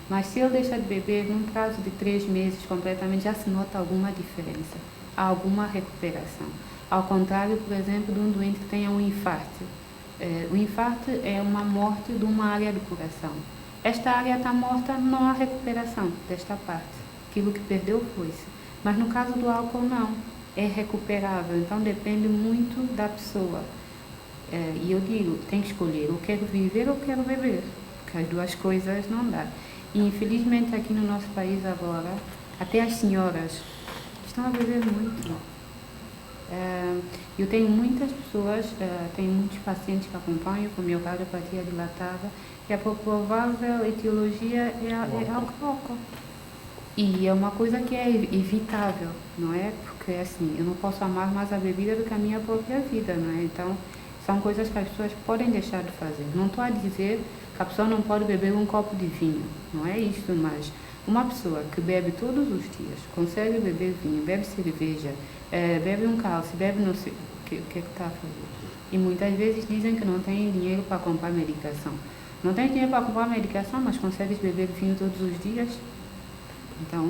mas se ele deixa de beber, num prazo de 3 meses completamente, já se nota alguma diferença, há alguma recuperação. Ao contrário, por exemplo, de um doente que tenha um infarto. O infarto é uma morte de uma área do coração. Esta área está morta, não há recuperação desta parte. Aquilo que perdeu foi-se. Mas no caso do álcool, não. É recuperável, então depende muito da pessoa. E eu digo, tem que escolher, eu quero viver ou quero beber, porque as duas coisas não dá. E infelizmente aqui no nosso país agora, até as senhoras estão a beber muito. Eu tenho muitas pessoas, tenho muitos pacientes que acompanho com miocardiopatia dilatada, e a provável etiologia é álcool. E é uma coisa que é evitável, não é? Porque assim, eu não posso amar mais a bebida do que a minha própria vida, não é? Então, são coisas que as pessoas podem deixar de fazer. Não estou a dizer que que a pessoa não pode beber um copo de vinho, não é isto, mas uma pessoa que bebe todos os dias, consegue beber vinho, bebe cerveja, bebe um cálice, bebe não sei o que é que está a fazer. E muitas vezes dizem que não têm dinheiro para comprar medicação. Não tens dinheiro para comprar medicação, mas consegues beber vinho todos os dias? Então,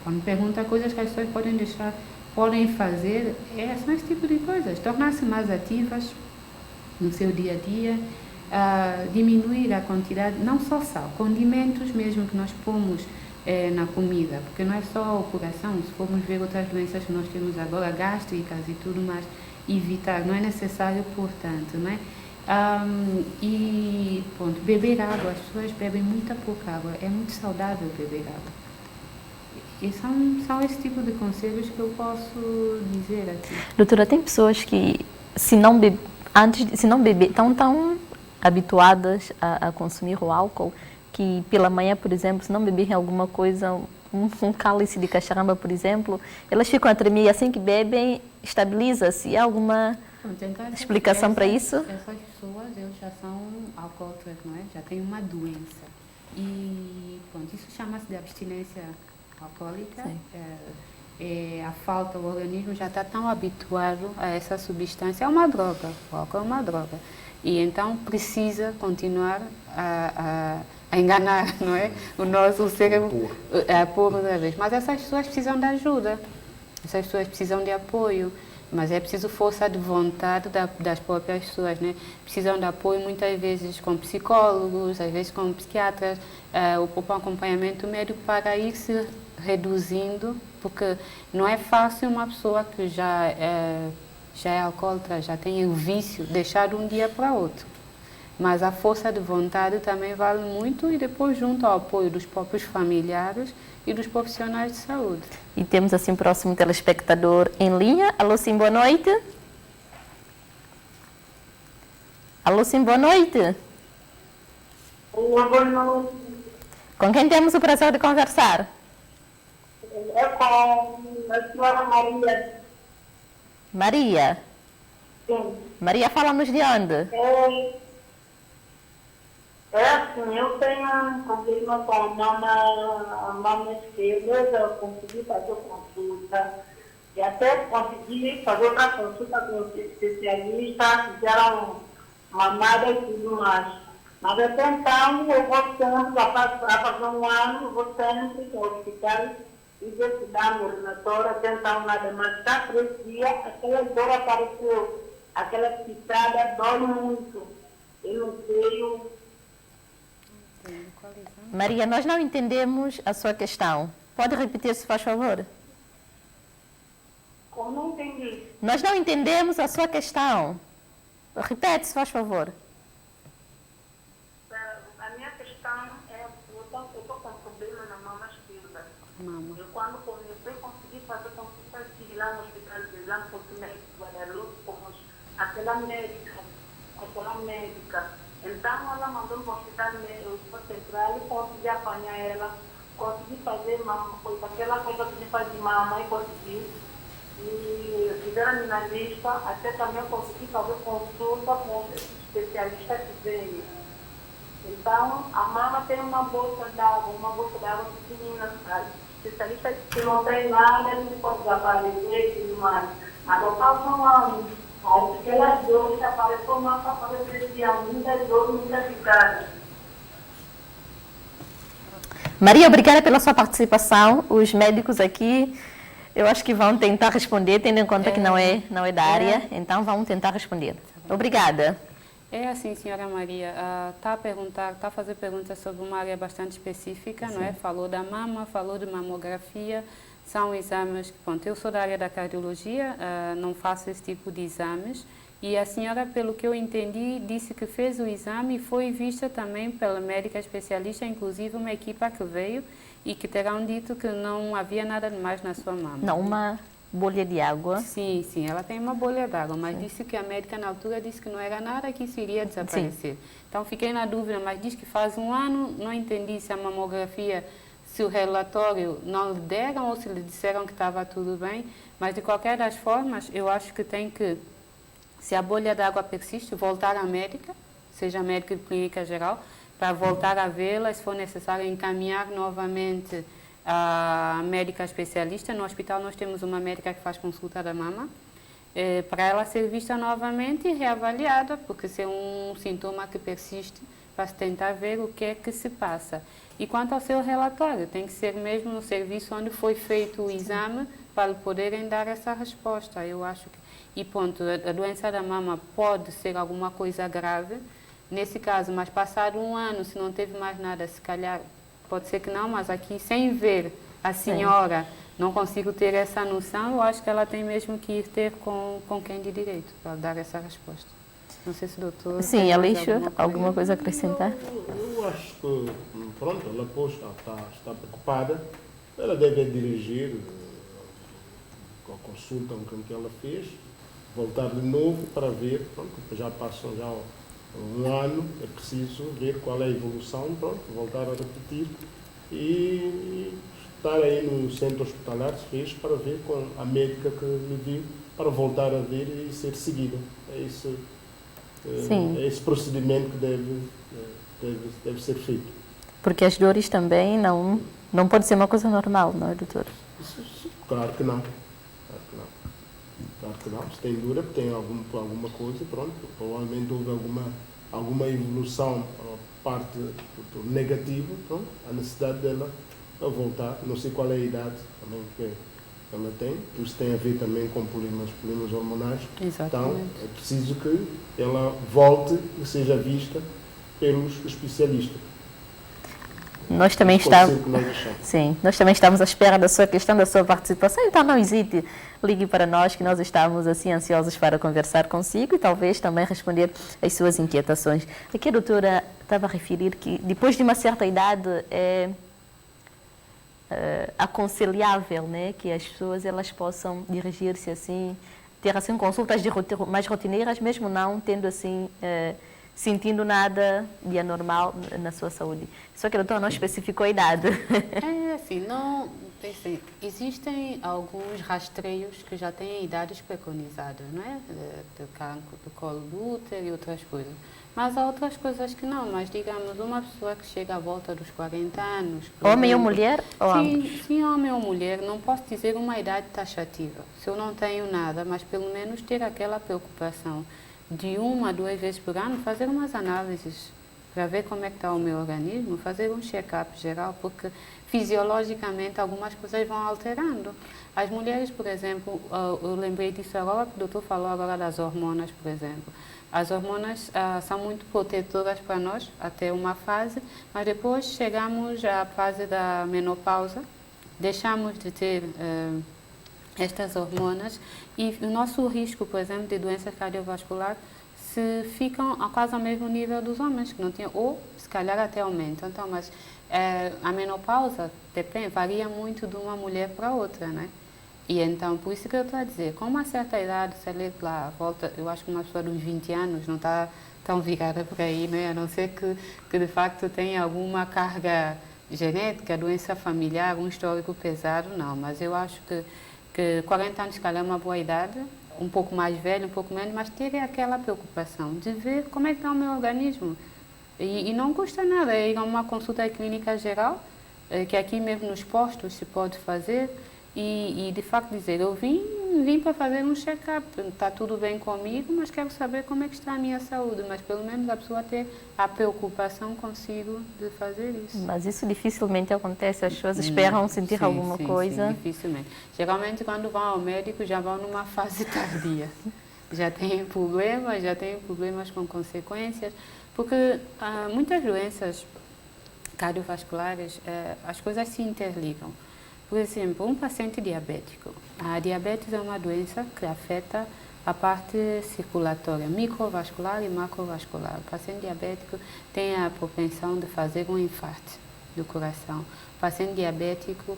quando pergunta coisas que as pessoas podem fazer, são esse tipo de coisas. Tornar-se mais ativas no seu dia a dia, diminuir a quantidade, não só sal, condimentos mesmo que nós pomos na comida, porque não é só o coração, se formos ver outras doenças que nós temos agora, gástricas e tudo mais, evitar, não é necessário, portanto, não é? E pronto, beber água, as pessoas bebem muita pouca água, é muito saudável beber água. E são esse tipo de conselhos que eu posso dizer aqui. Doutora, tem pessoas que, se não beber, estão tão habituadas a consumir o álcool, que pela manhã, por exemplo, se não beberem alguma coisa, um cálice de cacharamba, por exemplo, elas ficam a tremer e assim que bebem, estabiliza-se. Há alguma explicação para isso? Essas pessoas, eles já são alcoólatras, não é? Já têm uma doença. E, pronto, isso chama-se de abstinência alcoólica. A falta, o organismo já está tão habituado a essa substância. É uma droga, o álcool é uma droga. E então precisa continuar a enganar, não é? O cérebro a pôr outra vez. Mas essas pessoas precisam de ajuda, essas pessoas precisam de apoio, mas é preciso força de vontade das próprias pessoas, né? Precisam de apoio muitas vezes com psicólogos, às vezes com psiquiatras, o próprio acompanhamento médico para ir se reduzindo, porque não é fácil uma pessoa que já é alcoólatra, já tem o vício, deixar de um dia para outro. Mas a força de vontade também vale muito e depois junto ao apoio dos próprios familiares e dos profissionais de saúde. E temos assim o próximo telespectador em linha. Alô, sim, boa noite. Alô, sim, boa noite. Olá, boa noite. Com quem temos o prazer de conversar? É com a senhora Maria. Maria. Sim. Maria, fala-nos de onde? Assim, eu tenho um problema com a mama esquerda, eu consegui fazer consulta, e até consegui fazer outra consulta com o especialista, fizeram mamada e tudo mais. Mas até então, eu vou sempre, a fazer um ano, eu vou sempre ao hospital e ver se dá no relatório, até então nada mais. Está 3 dias, aquela dor apareceu, aquela pisada dói muito. Eu não sei. Maria, nós não entendemos a sua questão. Pode repetir, se faz favor? Como não entendi? Nós não entendemos a sua questão. Repete, se faz favor. A minha questão é, eu estou com problema na mama esquerda. Mama. Eu quando comecei, consegui fazer consulta aqui lá no hospital de exame, porque me Guadalupe, como aquela médica. Então, ela mandou no hospital central e consegui apanhar ela, consegui fazer aquela coisa que se faz de mama e consegui. E fizeram na lista, até também consegui fazer consulta com especialista que veio. Então, a mama tem uma bolsa d'água pequenina, especialista que não tem nada, não pode desaparecer e tudo mais. Agora, são anos. Aquelas dores apareceu mais para fazer 3 dias, muitas dores, muitas picadas. Maria, obrigada pela sua participação. Os médicos aqui, eu acho que vão tentar responder, tendo em conta que não é da área, então vão tentar responder. Obrigada. É assim, senhora Maria, está a fazer perguntas sobre uma área bastante específica, não é? Falou da mama, falou de mamografia, são exames que, pronto, eu sou da área da cardiologia, não faço esse tipo de exames, e a senhora, pelo que eu entendi, disse que fez o exame e foi vista também pela médica especialista, inclusive uma equipa que veio e que terão dito que não havia nada demais na sua mama. Não, uma bolha de água. Sim, ela tem uma bolha d'água, mas disse que a médica na altura disse que não era nada que isso iria desaparecer. Sim. Então fiquei na dúvida, mas diz que faz um ano, não entendi se a mamografia, se o relatório não lhe deram ou se lhe disseram que estava tudo bem, mas de qualquer das formas, eu acho que tem que, se a bolha d'água persiste, voltar à médica, seja a médica de clínica geral, para voltar a vê-la, se for necessário encaminhar novamente a médica especialista. No hospital nós temos uma médica que faz consulta da mama, para ela ser vista novamente e reavaliada, porque se é um sintoma que persiste, para tentar ver o que é que se passa. E quanto ao seu relatório, tem que ser mesmo no serviço onde foi feito o exame para poderem dar essa resposta. Eu acho que, e ponto, a doença da mama pode ser alguma coisa grave, nesse caso, mas passado um ano, se não teve mais nada, se calhar pode ser que não, mas aqui sem ver a senhora, não consigo ter essa noção, eu acho que ela tem mesmo que ir ter com quem de direito para dar essa resposta. Não sei se o doutor... Sim, Aleixo, alguma coisa a acrescentar? Eu acho que, pronto, ela está preocupada, ela deve dirigir a consulta com que ela fez, voltar de novo para ver, pronto, já passam já um ano, é preciso ver qual é a evolução, pronto, voltar a repetir e estar aí no centro hospitalar, se fez, para ver com a médica que lhe viu, para voltar a ver e ser seguida. É esse procedimento que deve ser feito. Porque as dores também não pode ser uma coisa normal, não é, doutor? Claro que não. Claro que não. Se tem dor, tem alguma coisa, pronto. Provavelmente houve alguma evolução, parte negativa, pronto. A necessidade dela a voltar. Não sei qual é a idade também que ela tem. Isso tem a ver também com problemas hormonais. Exatamente. Então, é preciso que ela volte e seja vista pelos especialistas. Nós também estamos à espera da sua questão, da sua participação, então não hesite, ligue para nós que nós estamos assim ansiosos para conversar consigo e talvez também responder às suas inquietações. Aqui a doutora estava a referir que depois de uma certa idade é aconselhável, né, que as pessoas elas possam dirigir-se assim, ter assim consultas mais rotineiras, mesmo não tendo assim... sentindo nada de anormal na sua saúde. Só que a doutora não especificou a idade. É assim, não... Assim, existem alguns rastreios que já têm idades preconizadas, não é? De cancro do colo do útero e outras coisas. Mas há outras coisas que não. Mas, digamos, uma pessoa que chega à volta dos 40 anos... Homem ou mulher? Ou ambos? Sim, homem ou mulher. Não posso dizer uma idade taxativa. Se eu não tenho nada, mas pelo menos ter aquela preocupação de 1 a 2 vezes por ano, fazer umas análises para ver como é que está o meu organismo, fazer um check-up geral, porque fisiologicamente algumas coisas vão alterando. As mulheres, por exemplo, eu lembrei disso agora, que o doutor falou agora das hormonas, por exemplo. As hormonas são muito protetoras para nós, até uma fase, mas depois chegamos à fase da menopausa, deixamos de ter... estas hormonas e o nosso risco, por exemplo, de doença cardiovascular se ficam quase ao mesmo nível dos homens, que não tinham, ou se calhar até aumentam. Então, mas a menopausa depende, varia muito de uma mulher para outra, né? E então, por isso que eu estou a dizer, com uma certa idade, se ela lá volta, eu acho que uma pessoa dos 20 anos não está tão virada por aí, né? A não ser que de facto tenha alguma carga genética, doença familiar, um histórico pesado, não. Mas eu acho que 40 anos, calhar, é uma boa idade, um pouco mais velho, um pouco menos, mas ter aquela preocupação de ver como é que está o meu organismo. E não custa nada, é ir a uma consulta clínica geral, que aqui mesmo nos postos se pode fazer, e de facto dizer, eu vim para fazer um check-up, está tudo bem comigo, mas quero saber como é que está a minha saúde, mas pelo menos a pessoa ter a preocupação consigo de fazer isso. Mas isso dificilmente acontece, as pessoas esperam sentir alguma coisa. Sim, dificilmente. Geralmente quando vão ao médico já vão numa fase tardia, já têm problemas com consequências, porque muitas doenças cardiovasculares, as coisas se interligam. Por exemplo, um paciente diabético. A diabetes é uma doença que afeta a parte circulatória, microvascular e macrovascular. O paciente diabético tem a propensão de fazer um infarto do coração. O paciente diabético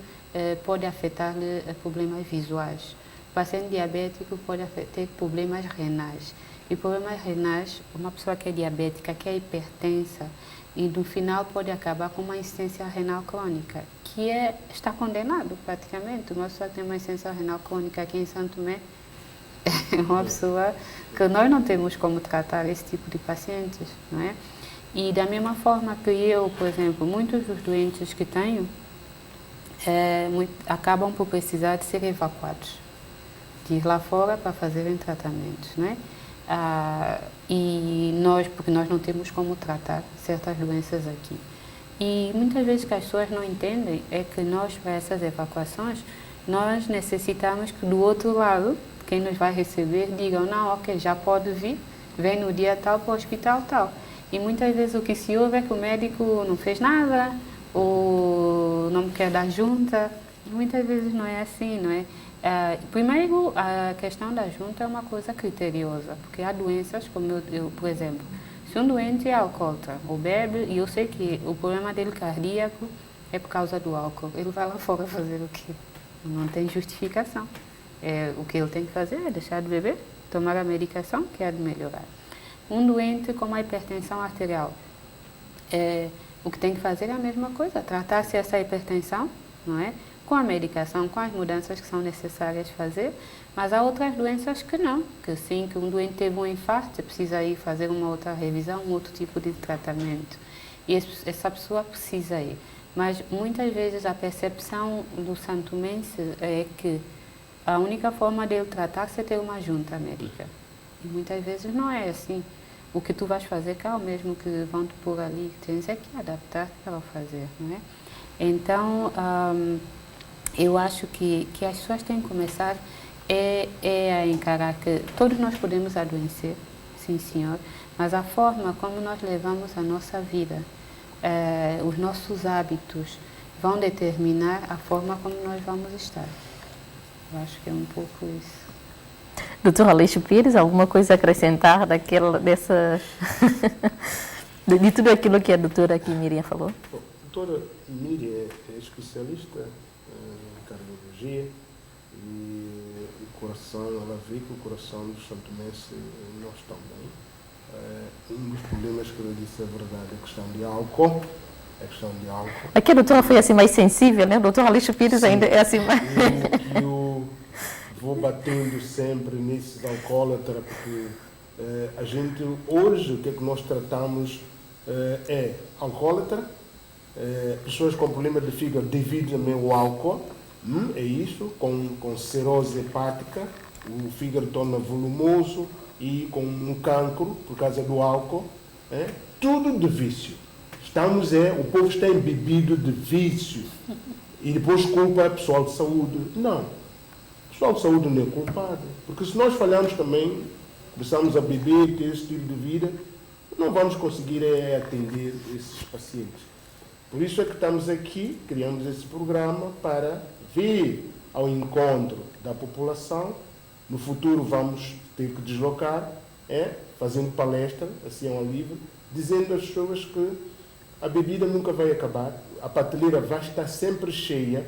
pode afetar-lhe problemas visuais. O paciente diabético pode ter problemas renais. E problemas renais, uma pessoa que é diabética, que é hipertensa, e no final pode acabar com uma insuficiência renal crônica, que está condenado praticamente. Uma pessoa que tem uma insuficiência renal crônica aqui em Santo Tomé é uma pessoa que nós não temos como tratar esse tipo de pacientes, não é? E da mesma forma que eu, por exemplo, muitos dos doentes que tenho acabam por precisar de ser evacuados, de ir lá fora para fazerem tratamentos, né? Porque nós não temos como tratar certas doenças aqui. E muitas vezes que as pessoas não entendem é que nós, para essas evacuações, nós necessitamos que do outro lado, quem nos vai receber, digam, não, ok, já pode vir, vem no dia tal para o hospital tal. E muitas vezes o que se ouve é que o médico não fez nada, ou não me quer dar junta. E muitas vezes não é assim, não é? Primeiro, a questão da junta é uma coisa criteriosa, porque há doenças, como eu, por exemplo, se um doente é alcoólatra ou bebe, e eu sei que o problema dele cardíaco é por causa do álcool, ele vai lá fora fazer o quê? Não tem justificação. O que ele tem que fazer é deixar de beber, tomar a medicação que é de melhorar. Um doente com uma hipertensão arterial, o que tem que fazer é a mesma coisa, tratar-se essa hipertensão, não é? Com a medicação, com as mudanças que são necessárias fazer, mas há outras doenças que não, que sim, que um doente teve um infarto, precisa ir fazer uma outra revisão, um outro tipo de tratamento. E essa pessoa precisa ir. Mas muitas vezes a percepção do santomense é que a única forma dele tratar-se é ter uma junta médica. E muitas vezes não é assim. O que tu vais fazer, que é o mesmo que vão te pôr ali, tens é que adaptar para o fazer, não é? Então, eu acho que as pessoas têm que começar a encarar que todos nós podemos adoecer, sim senhor, mas a forma como nós levamos a nossa vida, os nossos hábitos, vão determinar a forma como nós vamos estar. Eu acho que é um pouco isso. Doutor Aleixo Pires, alguma coisa a acrescentar de tudo aquilo que a doutora aqui Miriam falou? Bom, a doutora Miriam é especialista em cardiologia e o coração, ela vê que o coração do santomense não está bem. Um dos problemas que ela disse é verdade, a questão de álcool. Aqui a doutora foi assim mais sensível, né? O doutor Aleixo Pires ainda é assim mais... Eu vou batendo sempre nesses alcoólatras, porque a gente, hoje, o que é que nós tratamos é alcoólatra, pessoas com problema de fígado devido também ao álcool, é isso, com cirrose hepática, o fígado torna volumoso e com um cancro por causa do álcool, tudo de vício. O povo está embebido de vício e depois culpa o pessoal de saúde. Não, o pessoal de saúde não é culpado, porque se nós falharmos também, começamos a beber, ter esse estilo de vida, não vamos conseguir atender esses pacientes. Por isso é que estamos aqui, criamos esse programa para vir ao encontro da população. No futuro vamos ter que deslocar, fazendo palestra, assim ao livre, dizendo às pessoas que a bebida nunca vai acabar, a prateleira vai estar sempre cheia,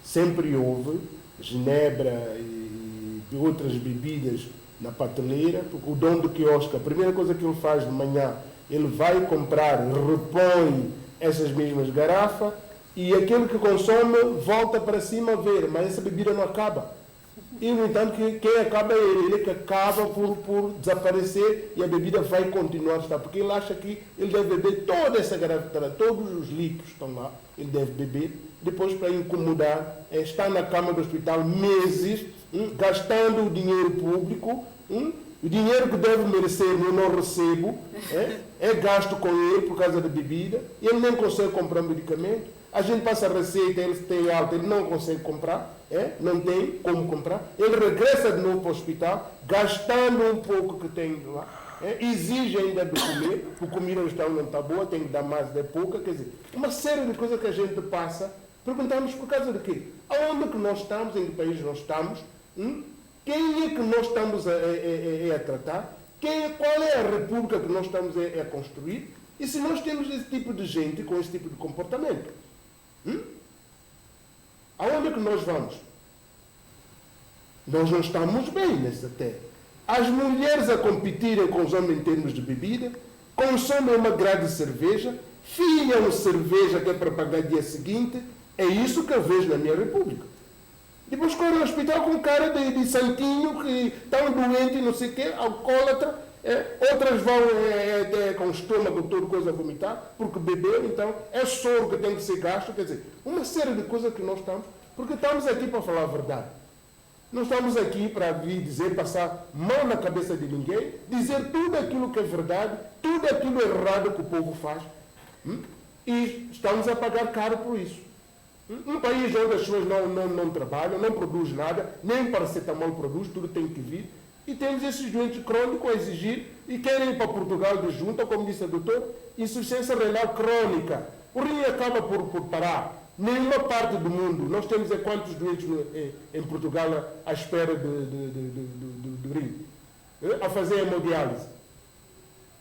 sempre houve ginebra e outras bebidas na prateleira, porque o dono do quiosque, a primeira coisa que ele faz de manhã, ele vai comprar, repõe essas mesmas garrafas e aquele que consome volta para cima a ver, mas essa bebida não acaba. E, no entanto, quem acaba é ele que acaba por desaparecer e a bebida vai continuar a estar, porque ele acha que ele deve beber toda essa garrafa, todos os litros estão lá, ele deve beber, depois para incomodar, está na cama do hospital meses, gastando o dinheiro público, o dinheiro que deve merecer eu não recebo, é gasto com ele por causa da bebida, e ele nem consegue comprar medicamento. A gente passa a receita, ele tem alta, ele não consegue comprar, não tem como comprar. Ele regressa de novo para o hospital, gastando um pouco que tem lá, exige ainda de comer, porque a comida no hospital não está boa, tem que dar mais de pouca, quer dizer, uma série de coisas que a gente passa, perguntamos por causa de quê? Aonde que nós estamos, em que país nós estamos, quem é que nós estamos a tratar, qual é a república que nós estamos a construir, e se nós temos esse tipo de gente com esse tipo de comportamento. Aonde é que nós vamos? Nós não estamos bem nessa terra. As mulheres a competirem com os homens em termos de bebida, consomem uma grade de cerveja, filham cerveja que é para pagar dia seguinte, é isso que eu vejo na minha república. Depois correm ao hospital com cara de santinho, que está doente, não sei o quê, alcoólatra, Outras vão com o estômago, toda coisa a vomitar, porque beberam, então é soro que tem que ser gasto. Quer dizer, uma série de coisas que nós estamos, porque estamos aqui para falar a verdade. Não estamos aqui para vir dizer, passar mão na cabeça de ninguém, dizer tudo aquilo que é verdade, tudo aquilo errado que o povo faz. E estamos a pagar caro por isso. Um país onde as pessoas não trabalham, não produzem nada, nem paracetamol produz, tudo tem que vir. E temos esses doentes crônicos a exigir e querem ir para Portugal de junta, como disse a doutora, insuficiência renal crônica. O rim acaba por parar. Nenhuma parte do mundo, nós temos quantos doentes em Portugal à espera do rim, a fazer hemodiálise.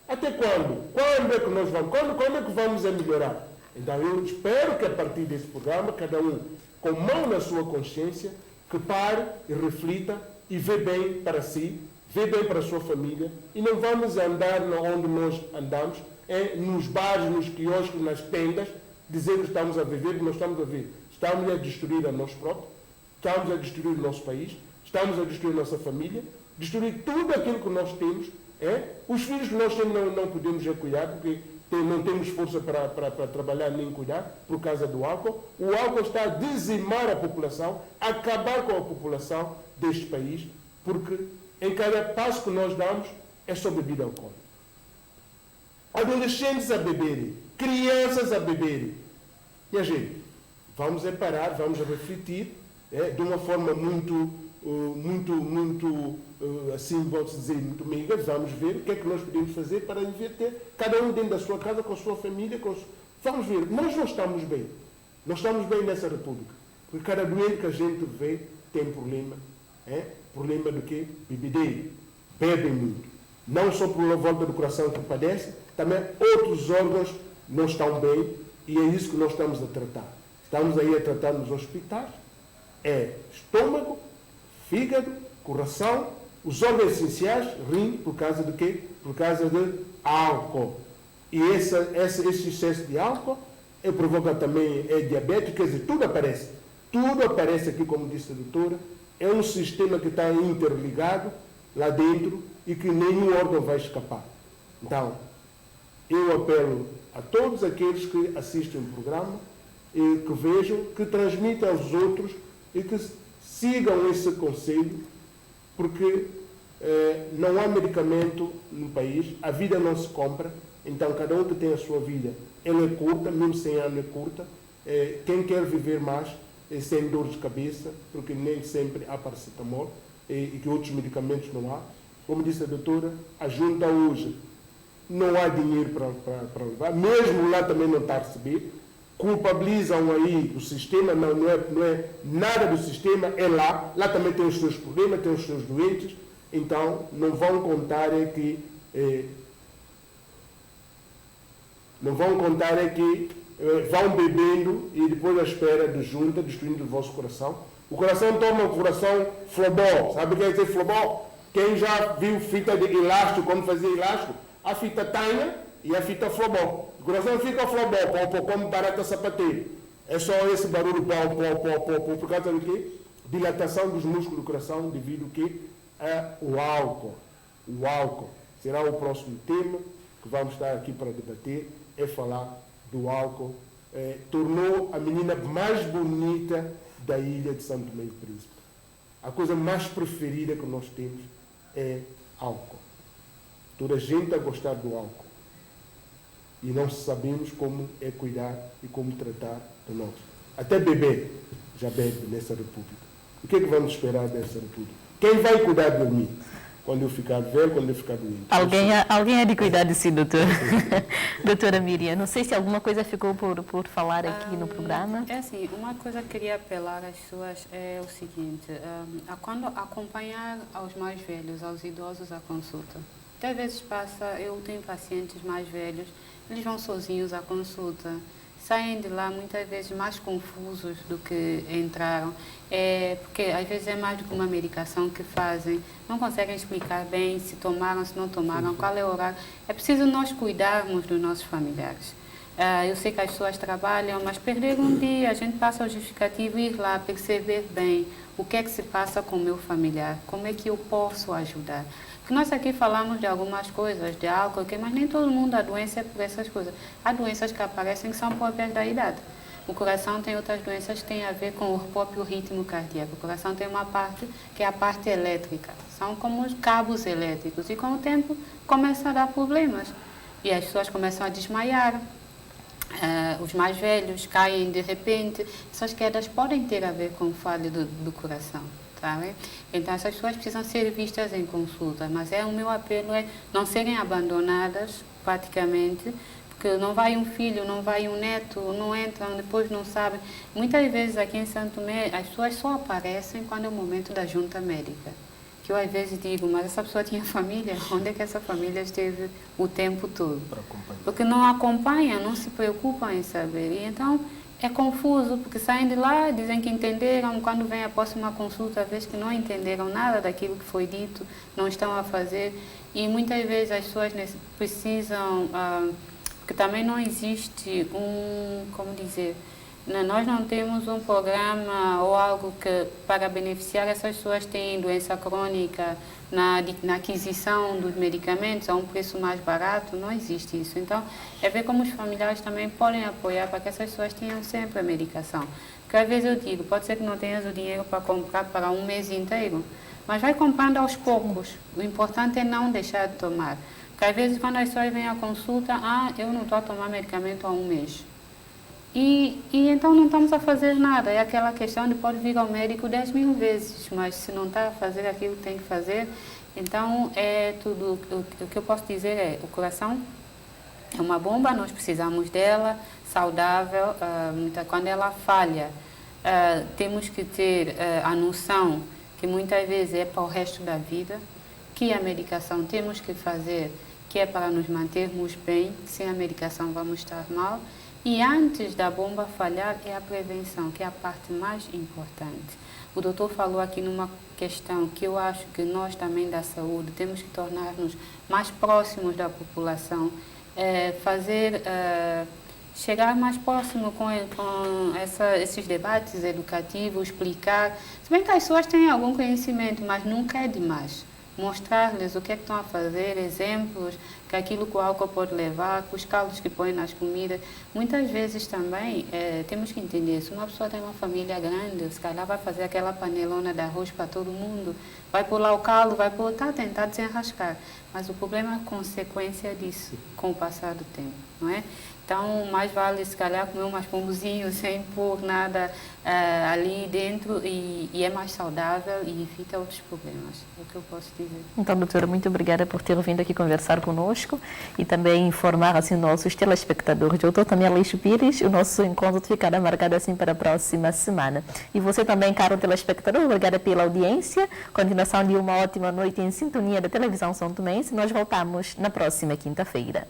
Até quando? Quando é que nós vamos? Quando é que vamos melhorar? Então eu espero que a partir desse programa, cada um com mão na sua consciência, que pare e reflita e vê bem para si, vê bem para a sua família, e não vamos andar onde nós andamos, nos bares, nos quiosques, nas tendas, dizer que estamos a viver, porque não estamos a viver. Estamos a destruir a nós próprios, estamos a destruir o nosso país, estamos a destruir a nossa família, destruir tudo aquilo que nós temos. Os filhos que nós temos não podemos cuidar, porque não temos força para trabalhar nem cuidar, por causa do álcool. O álcool está a dizimar a população, a acabar com a população deste país, porque em cada passo que nós damos é só bebida alcoólica. Adolescentes a beberem, crianças a beberem. Minha gente, vamos parar, vamos refletir de uma forma muito assim, vamos dizer, muito meiga. Vamos ver o que é que nós podemos fazer para inverter, cada um dentro da sua casa, com a sua família. Vamos ver, nós não estamos bem. Não estamos bem nessa república. Porque cada doente que a gente vê tem problema. Problema do quê? Bebedeira. Bebem muito. Não só por uma volta do coração que padece, também outros órgãos não estão bem, e é isso que nós estamos a tratar. Estamos aí a tratar nos hospitais, estômago, fígado, coração, os órgãos essenciais, rim, por causa de quê? Por causa de álcool. E esse excesso de álcool provoca também diabetes, quer dizer, tudo aparece. Tudo aparece aqui, como disse a doutora, é um sistema que está interligado lá dentro e que nenhum órgão vai escapar. Então, eu apelo a todos aqueles que assistem o programa, e que vejam, que transmitam aos outros e que sigam esse conselho, porque não há medicamento no país, a vida não se compra, então cada um que tem a sua vida, ela é curta, mesmo 100 anos é curta. Quem quer viver mais, sem dor de cabeça, porque nem sempre há paracetamol e que outros medicamentos não há. Como disse a doutora, a junta hoje não há dinheiro para levar, mesmo lá também não está a receber. Culpabilizam aí o sistema, não é nada do sistema, é lá também tem os seus problemas, tem os seus doentes, então não vão contar que vão bebendo e depois à espera de junta, destruindo o vosso coração. O coração toma o coração flobó, sabe o que é dizer flobó? Quem já viu fita de elástico, como fazia elástico, a fita tanha e a fita flobó. O coração fica flobó, como barata sapateira. É só esse barulho, por causa do quê? Dilatação dos músculos do coração devido ao quê? O álcool. O álcool será o próximo tema que vamos estar aqui para debater, é falar do álcool. Tornou a menina mais bonita da ilha de Santo Tomé e Príncipe. A coisa mais preferida que nós temos é álcool. Toda a gente a gostar do álcool. E não sabemos como cuidar e como tratar de nós. Até bebê já bebe nessa república. O que é que vamos esperar dessa república? Quem vai cuidar de mim? Quando eu ficar velho, quando eu ficar doente. Alguém é de cuidar de si, doutora. Doutora Miriam, não sei se alguma coisa ficou por falar aqui no programa. É assim, uma coisa que queria apelar às pessoas é o seguinte, quando acompanhar aos mais velhos, aos idosos à consulta. Até vezes eu tenho pacientes mais velhos, eles vão sozinhos à consulta, saem de lá muitas vezes mais confusos do que entraram, porque às vezes é mais do que uma medicação que fazem, não conseguem explicar bem se tomaram, se não tomaram, qual é o horário. É preciso nós cuidarmos dos nossos familiares. Eu sei que as pessoas trabalham, mas perder um dia, a gente passa o justificativo e ir lá, perceber bem o que é que se passa com o meu familiar, como é que eu posso ajudar. Porque nós aqui falamos de algumas coisas, de álcool, mas nem todo mundo adoece por essas coisas. Há doenças que aparecem que são próprias da idade. O coração tem outras doenças que têm a ver com o próprio ritmo cardíaco. O coração tem uma parte que é a parte elétrica. São como os cabos elétricos. E com o tempo começa a dar problemas. E as pessoas começam a desmaiar. Os mais velhos caem de repente. Essas quedas podem ter a ver com o falho do coração. Sabe? Então essas pessoas precisam ser vistas em consulta. Mas o meu apelo é não serem abandonadas praticamente. Porque não vai um filho, não vai um neto, não entram, depois não sabem. Muitas vezes aqui em Santo Tomé, as pessoas só aparecem quando é o momento da junta médica. Que eu às vezes digo, mas essa pessoa tinha família? Onde é que essa família esteve o tempo todo? Porque não acompanham, não se preocupam em saber. E então é confuso, porque saem de lá, dizem que entenderam, quando vem a próxima consulta, às vezes que não entenderam nada daquilo que foi dito, não estão a fazer. E muitas vezes as pessoas precisam... porque também não existe como dizer, nós não temos um programa ou algo que para beneficiar essas pessoas que têm doença crônica na aquisição dos medicamentos a um preço mais barato, não existe isso. Então, é ver como os familiares também podem apoiar para que essas pessoas tenham sempre a medicação. Porque às vezes eu digo, pode ser que não tenhas o dinheiro para comprar para um mês inteiro, mas vai comprando aos poucos. O importante é não deixar de tomar. Porque às vezes quando as pessoas vêm à consulta, eu não estou a tomar medicamento há um mês. E então não estamos a fazer nada. É aquela questão de pode vir ao médico 10.000 vezes, mas se não está a fazer aquilo que tem que fazer, então é tudo. O que eu posso dizer é, o coração é uma bomba, nós precisamos dela, saudável. Quando ela falha, temos que ter a noção que muitas vezes é para o resto da vida, que a medicação temos que fazer, que é para nos mantermos bem, sem a medicação vamos estar mal. E antes da bomba falhar é a prevenção, que é a parte mais importante. O doutor falou aqui numa questão que eu acho que nós também da saúde temos que tornar-nos mais próximos da população, chegar mais próximo com esses debates educativos, explicar. Se bem que as pessoas têm algum conhecimento, mas nunca é demais. Mostrar-lhes o que é que estão a fazer, exemplos, que aquilo que o álcool pode levar, os caldos que põem nas comidas. Muitas vezes também temos que entender, se uma pessoa tem uma família grande, se calhar vai fazer aquela panelona de arroz para todo mundo, vai pular o caldo, vai a tentar desenrascar. Mas o problema é a consequência disso com o passar do tempo, não é? Então, mais vale, se calhar, comer umas pombozinhos sem pôr nada ali dentro e é mais saudável e evita outros problemas. É o que eu posso dizer. Então, doutora, muito obrigada por ter vindo aqui conversar conosco e também informar assim, nossos telespectadores. Doutor também Aleixo Pires, o nosso encontro ficará marcado assim para a próxima semana. E você também, caro telespectador, obrigada pela audiência. Continuação de uma ótima noite em sintonia da televisão São Tomense. Nós voltamos na próxima quinta-feira.